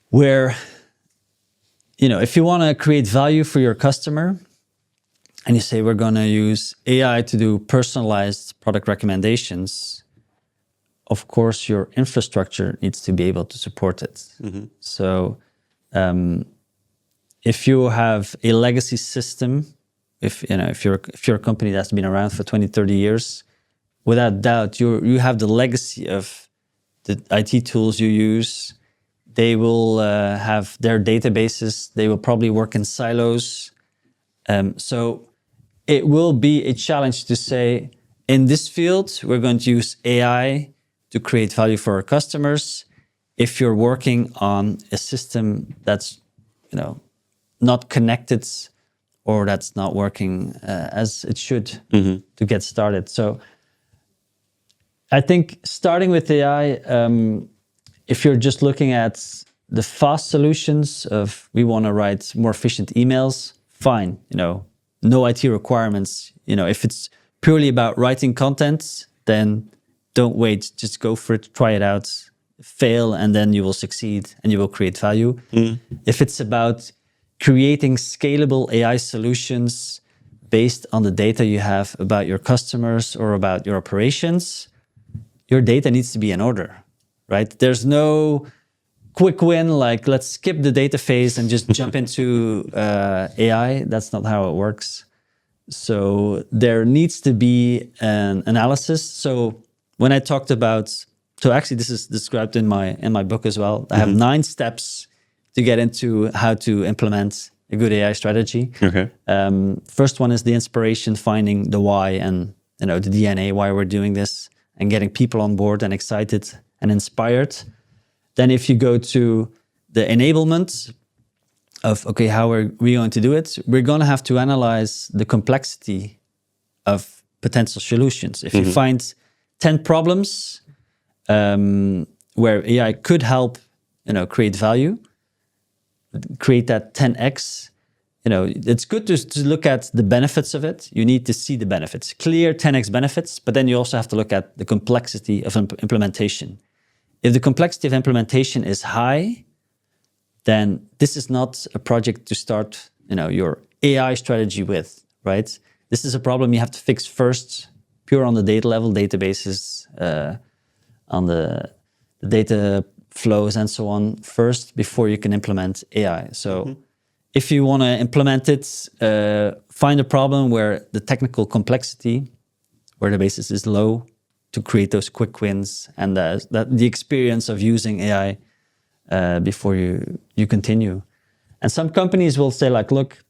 where, if you want to create value for your customer and you say, we're going to use AI to do personalized product recommendations, of course, your infrastructure needs to be able to support it. Mm-hmm. So if you have a legacy system, if you're a company that's been around for 20, 30 years, without doubt, you have the legacy of the IT tools you use. They will have their databases. They will probably work in silos. So it will be a challenge to say, in this field, we're going to use AI to create value for our customers. If you're working on a system that's, not connected or that's not working as it should to get started. So I think starting with AI, if you're just looking at the fast solutions of we want to write more efficient emails, fine, no IT requirements. If it's purely about writing content, then don't wait, just go for it, try it out, fail, and then you will succeed and you will create value. If it's about creating scalable AI solutions based on the data you have about your customers or about your operations, your data needs to be in order, right? There's no quick win, like let's skip the data phase and just jump into AI. That's not how it works. So there needs to be an analysis. So when I talked about, so actually this is described in my book as well. I have 9 steps to get into how to implement a good AI strategy. Okay. First one is the inspiration, finding the why and the DNA, why we're doing this, and getting people on board and excited and inspired. Then if you go to the enablement of, okay, how are we going to do it? We're going to have to analyze the complexity of potential solutions. If you find 10 problems where AI could help, create value, create that 10x, it's good to look at the benefits of it. You need to see the benefits, clear 10x benefits, but then you also have to look at the complexity of implementation. If the complexity of implementation is high, then this is not a project to start, your AI strategy with, right? This is a problem you have to fix first, pure on the data level, databases, on the data flows and so on first before you can implement AI. So if you want to implement it, find a problem where the technical complexity, where the basis is low, to create those quick wins and the experience of using AI before you continue. And some companies will say like, look,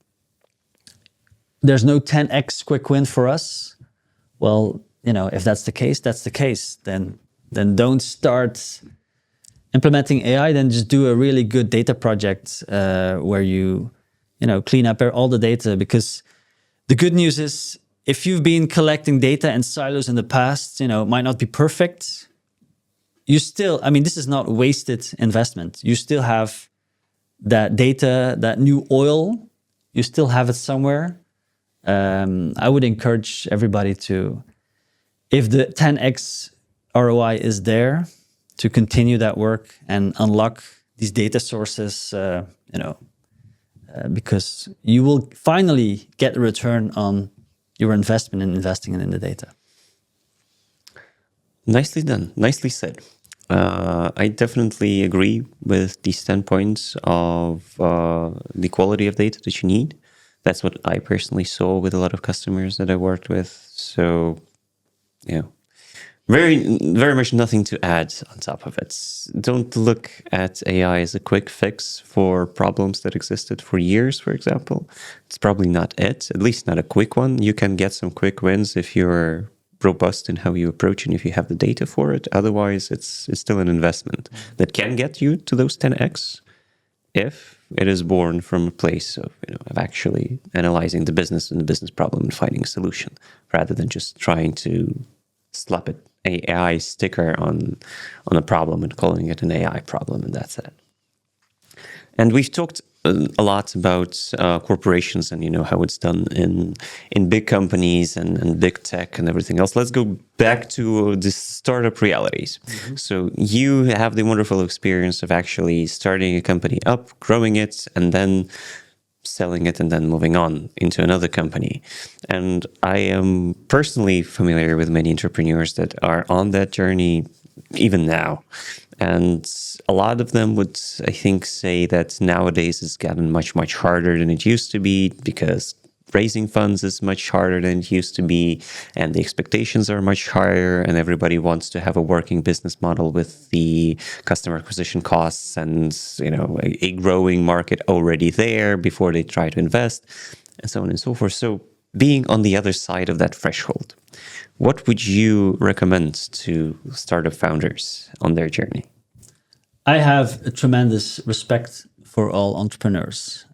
there's no 10x quick win for us. Well, if that's the case, that's the case. Then don't start implementing AI, then just do a really good data project where you clean up all the data. Because the good news is, if you've been collecting data in silos in the past, it might not be perfect. You still, this is not wasted investment. You still have that data, that new oil, you still have it somewhere. I would encourage everybody to, if the 10x ROI is there, to continue that work and unlock these data sources, because you will finally get a return on your investment in investing in the data. Nicely done. Nicely said. I definitely agree with these 10 points of the quality of data that you need. That's what I personally saw with a lot of customers that I worked with. So, very, very much nothing to add on top of it. Don't look at AI as a quick fix for problems that existed for years, for example. It's probably not it, at least not a quick one. You can get some quick wins if you're robust in how you approach and if you have the data for it. Otherwise, it's still an investment that can get you to those 10x if it is born from a place of, of actually analyzing the business and the business problem and finding a solution, rather than just trying to slap an AI sticker on a problem and calling it an AI problem, and that's it. And we've talked a lot about corporations and how it's done in big companies and big tech and everything else. Let's go back to the startup realities. So you have the wonderful experience of actually starting a company up, growing it, and then selling it and then moving on into another company. And I am personally familiar with many entrepreneurs that are on that journey even now. And a lot of them would, I think, say that nowadays it's gotten much, much harder than it used to be, because raising funds is much harder than it used to be, and the expectations are much higher, and everybody wants to have a working business model with the customer acquisition costs and a growing market already there before they try to invest, and so on and so forth. So being on the other side of that threshold, what would you recommend to startup founders on their journey? I have a tremendous respect for all entrepreneurs,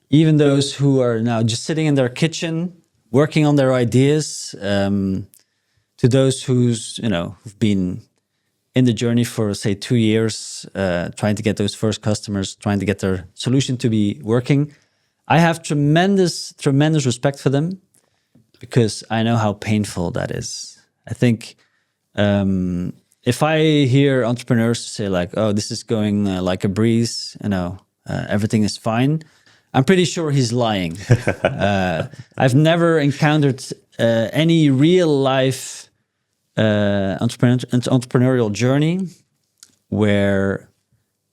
even those who are now just sitting in their kitchen, working on their ideas, to those who've been in the journey for, say, 2 years, trying to get those first customers, trying to get their solution to be working. I have tremendous respect for them because I know how painful that is. I think if I hear entrepreneurs say like, "Oh, this is going like a breeze," everything is fine, I'm pretty sure he's lying. I've never encountered any real life entrepreneurial journey where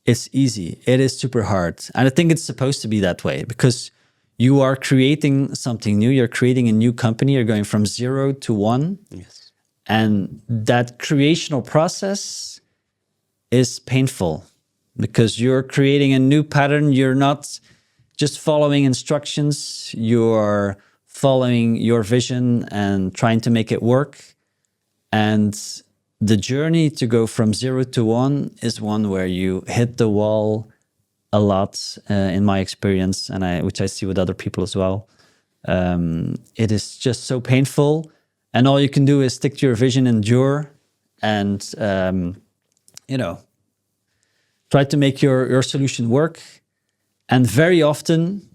it's easy. It is super hard. And I think it's supposed to be that way because you are creating something new. You're creating a new company. You're going from 0 to 1. Yes. And that creational process is painful because you're creating a new pattern. You're not just following instructions. You're following your vision and trying to make it work. And the journey to go from 0 to 1 is one where you hit the wall a lot, in my experience, and which I see with other people as well. It is just so painful, and all you can do is stick to your vision, endure, and try to make your solution work. And very often,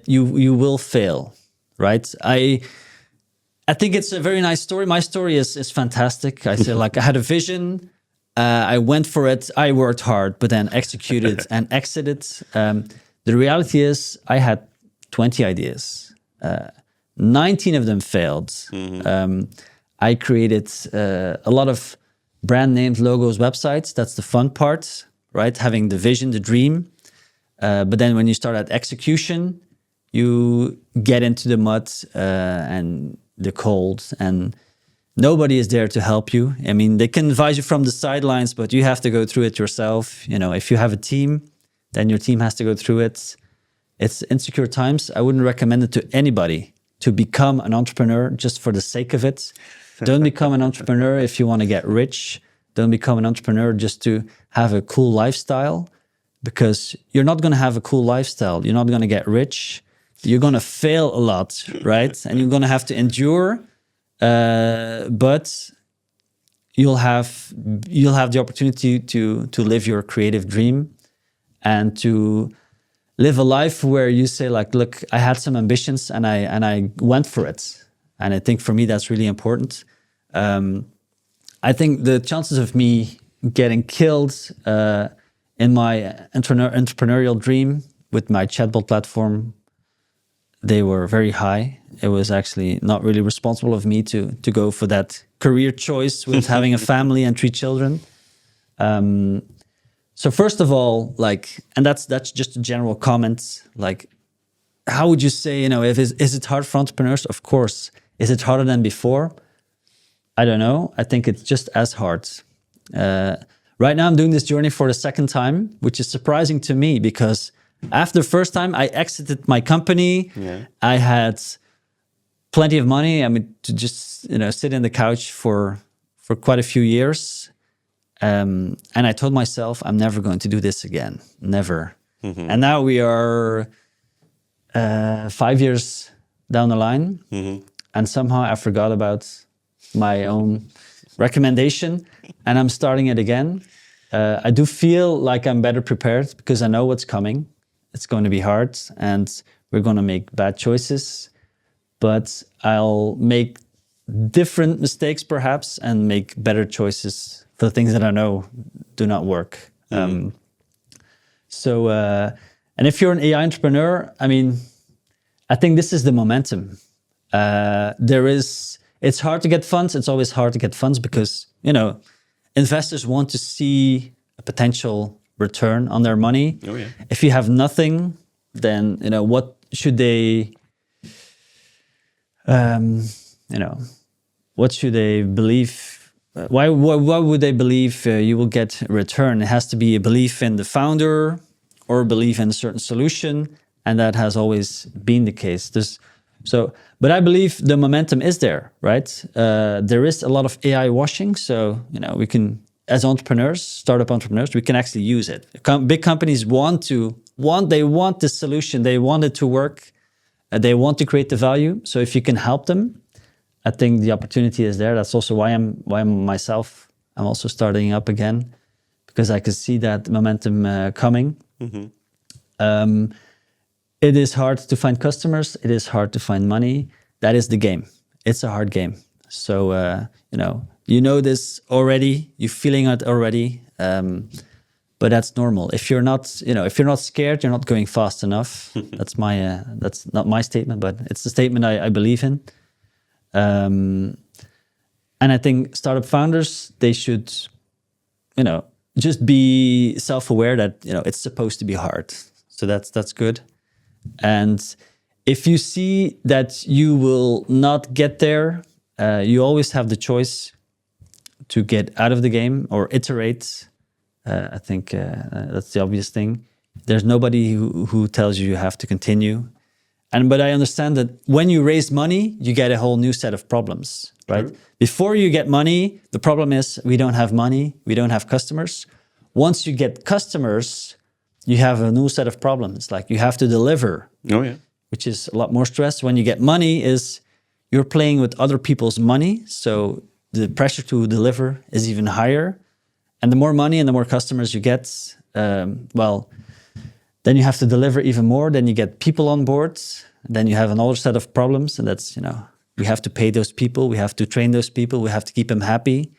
you will fail, right? I think it's a very nice story. My story is fantastic. I say like I had a vision. I went for it. I worked hard, but then executed and exited. The reality is I had 20 ideas. 19 of them failed. I created a lot of brand names, logos, websites. That's the fun part, right? Having the vision, the dream. But then when you start at execution, you get into the mud and the cold, and nobody is there to help you. I mean, they can advise you from the sidelines, but you have to go through it yourself. If you have a team, then your team has to go through it. It's insecure times. I wouldn't recommend it to anybody to become an entrepreneur just for the sake of it. Don't become an entrepreneur if you want to get rich. Don't become an entrepreneur just to have a cool lifestyle, because you're not going to have a cool lifestyle. You're not going to get rich. You're going to fail a lot, right? And you're going to have to endure, but you'll have the opportunity to live your creative dream and to live a life where you say like, look, I had some ambitions and I went for it. And I think for me, that's really important. I think the chances of me getting killed in my entrepreneurial dream with my chatbot platform, they were very high. It was actually not really responsible of me to go for that career choice with having a family and 3 children. So first of all, and that's just a general comment. Like, how would you say, is it hard for entrepreneurs? Of course. Is it harder than before? I don't know. I think it's just as hard. Right now, I'm doing this journey for the 2nd time, which is surprising to me because after the first time, I exited my company. Yeah. I had plenty of money. I mean, to just sit in the couch for quite a few years, and I told myself I'm never going to do this again, never. Mm-hmm. And now we are 5 years down the line, mm-hmm. and somehow I forgot about my own recommendation, and I'm starting it again. I do feel like I'm better prepared because I know what's coming. It's going to be hard and we're going to make bad choices, but I'll make different mistakes perhaps and make better choices for the things that I know do not work. Mm-hmm. And if you're an AI entrepreneur, I mean, I think this is the momentum. It's hard to get funds. It's always hard to get funds because, investors want to see a potential return on their money. Oh, yeah. If you have nothing, then what should they what should they believe? Why would they believe you will get a return? It has to be a belief in the founder or a belief in a certain solution, and that has always been the case. There's So, but I believe the momentum is there, right? There is a lot of AI washing. So, we can, as entrepreneurs, startup entrepreneurs, we can actually use it. Big companies they want the solution. They want it to work. They want to create the value. So if you can help them, I think the opportunity is there. That's also why I'm also starting up again, because I can see that momentum coming. It is hard to find customers. It is hard to find money. That is the game. It's a hard game. So, you know this already. You're feeling it already. But that's normal. If you're not scared, you're not going fast enough. That's not my statement, but it's the statement I believe in. And I think startup founders, they should, just be self-aware that, it's supposed to be hard. So that's good. And if you see that you will not get there, you always have the choice to get out of the game or iterate. I think that's the obvious thing. There's nobody who tells you have to continue. But I understand that when you raise money, you get a whole new set of problems, right? Sure. Before you get money, the problem is we don't have money, we don't have customers. Once you get customers, you have a new set of problems. Like you have to deliver, which is a lot more stress. When you get money, you're playing with other people's money, so the pressure to deliver is even higher. And the more money and the more customers you get, then you have to deliver even more. Then you get people on board. Then you have another set of problems, and that's we have to pay those people, we have to train those people, we have to keep them happy.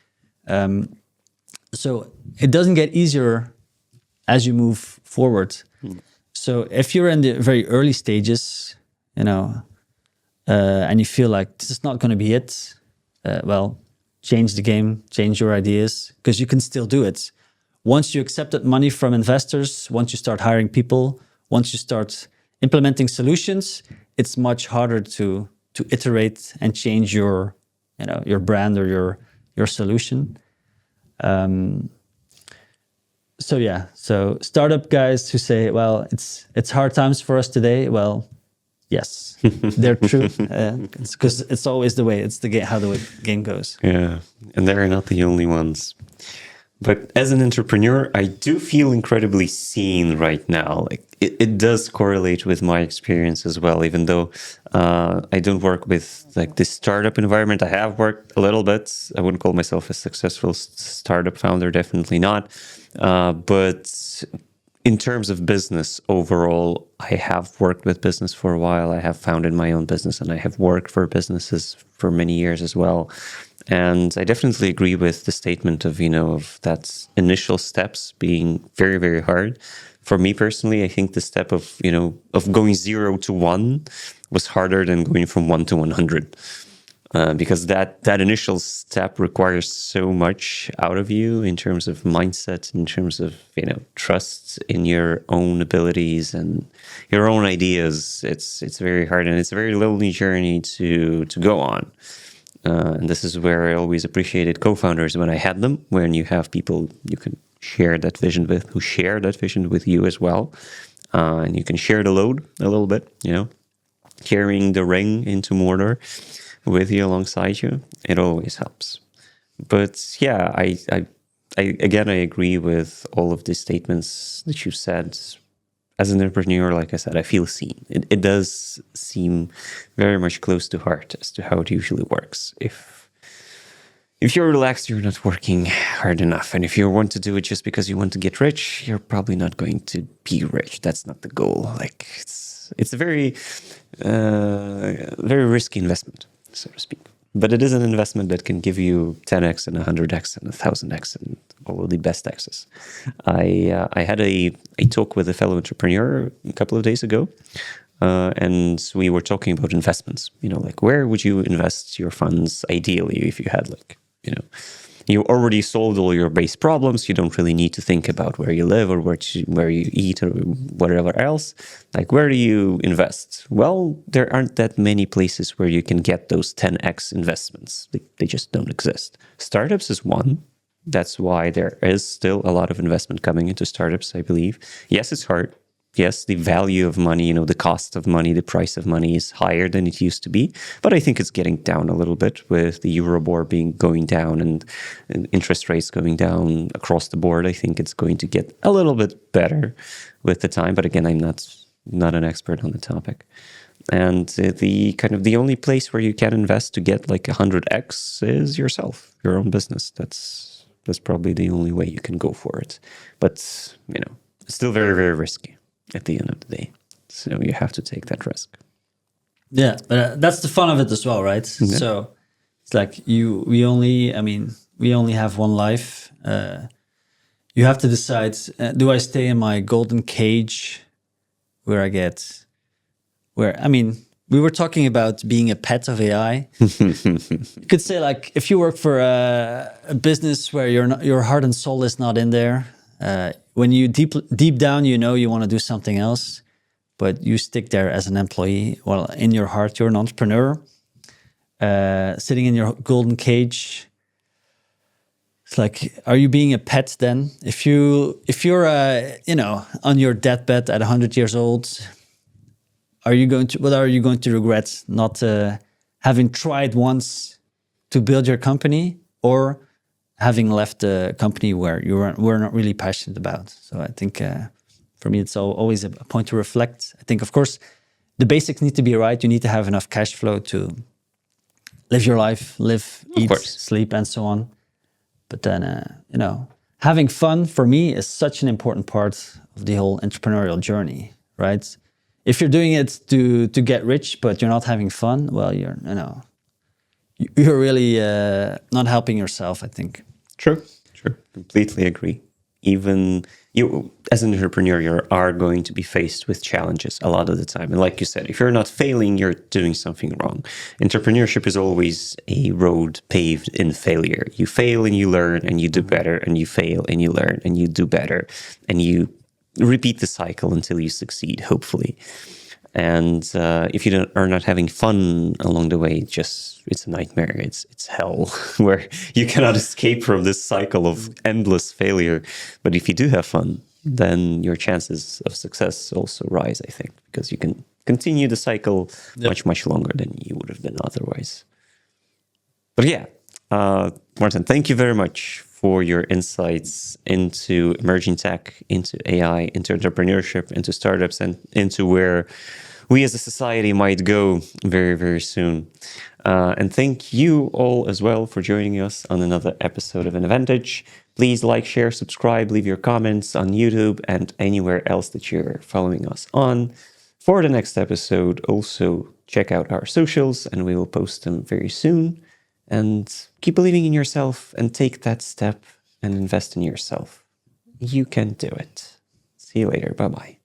So it doesn't get easier as you move forward. So if you're in the very early stages, and you feel like this is not going to be it, change the game, change your ideas, because you can still do it. Once you accepted money from investors, once you start hiring people, once you start implementing solutions, it's much harder to iterate and change your brand or your solution. So startup guys who say, well, it's hard times for us today. Well, yes, they're true. Because it's always the way. It's how the game goes. Yeah, and they're not the only ones. But as an entrepreneur, I do feel incredibly seen right now. Like it does correlate with my experience as well, even though I don't work with like this startup environment. I have worked a little bit. I wouldn't call myself a successful startup founder, definitely not. But in terms of business overall, I have worked with business for a while. I have founded my own business and I have worked for businesses for many years as well. And I definitely agree with the statement of, of that initial steps being very, very hard. For me personally, I think the step of, of going 0 to 1 was harder than going from 1 to 100. Because that initial step requires so much out of you in terms of mindset, in terms of, trust in your own abilities and your own ideas. It's very hard, and it's a very lonely journey to go on. And this is where I always appreciated co-founders when I had them, when you have people you can share that vision with, who share that vision with you as well. And you can share the load a little bit, carrying the ring into Mordor with you alongside you. It always helps. But yeah, I agree with all of the statements that you said. As an entrepreneur, like I said, I feel seen. It does seem very much close to heart as to how it usually works. If you're relaxed, you're not working hard enough. And if you want to do it just because you want to get rich, you're probably not going to be rich. That's not the goal. Like it's a very, very risky investment, so to speak. But it is an investment that can give you 10x and 100x and 1000x and all of the best X's. I had a talk with a fellow entrepreneur a couple of days ago, and we were talking about investments. Like where would you invest your funds ideally if you had you already solved all your base problems. You don't really need to think about where you live or where you eat or whatever else. Like, where do you invest? Well, there aren't that many places where you can get those 10x investments. They just don't exist. Startups is one. That's why there is still a lot of investment coming into startups, I believe. Yes, it's hard. yes, the value of money, the cost of money, the price of money is higher than it used to be. But I think it's getting down a little bit with the Euribor going down and interest rates going down across the board. I think it's going to get a little bit better with the time. But again, I'm not an expert on the topic. And the only place where you can invest to get like 100x is yourself, your own business. That's probably the only way you can go for it. But, it's still very, very risky at the end of the day. So you have to take that risk. Yeah, but that's the fun of it as well, right? Yeah. So it's like we only have one life. You have to decide, do I stay in my golden cage we were talking about being a pet of AI. You could say, like, if you work for a business where your heart and soul is not in there, when you deep down, you want to do something else, but you stick there as an employee. Well, in your heart, you're an entrepreneur, sitting in your golden cage. It's like, are you being a pet then? If you're on your deathbed at 100 years old, what are you going to regret? Not having tried once to build your company, or having left a company where you were not really passionate about. So I think for me, it's always a point to reflect. I think, of course, the basics need to be right. You need to have enough cash flow to live your life, eat, sleep, and so on. But then, having fun for me is such an important part of the whole entrepreneurial journey, right? If you're doing it to get rich, but you're not having fun, well, you're really not helping yourself, I think. True. Completely agree. Even you, as an entrepreneur, you are going to be faced with challenges a lot of the time. And like you said, if you're not failing, you're doing something wrong. Entrepreneurship is always a road paved in failure. You fail and you learn and you do better, and you fail and you learn and you do better, and you repeat the cycle until you succeed, hopefully. And if you are not having fun along the way, it's a nightmare. It's hell, where you cannot escape from this cycle of endless failure. But if you do have fun, then your chances of success also rise, I think, because you can continue the cycle much, much longer than you would have been otherwise. But yeah, Maarten, thank you very much for your insights into emerging tech, into AI, into entrepreneurship, into startups, and into where we as a society might go very, very soon. And thank you all as well for joining us on another episode of Innovantage. Please like, share, subscribe, leave your comments on YouTube and anywhere else that you're following us on. For the next episode, also check out our socials, and we will post them very soon. And keep believing in yourself and take that step and invest in yourself. You can do it. See you later. Bye-bye.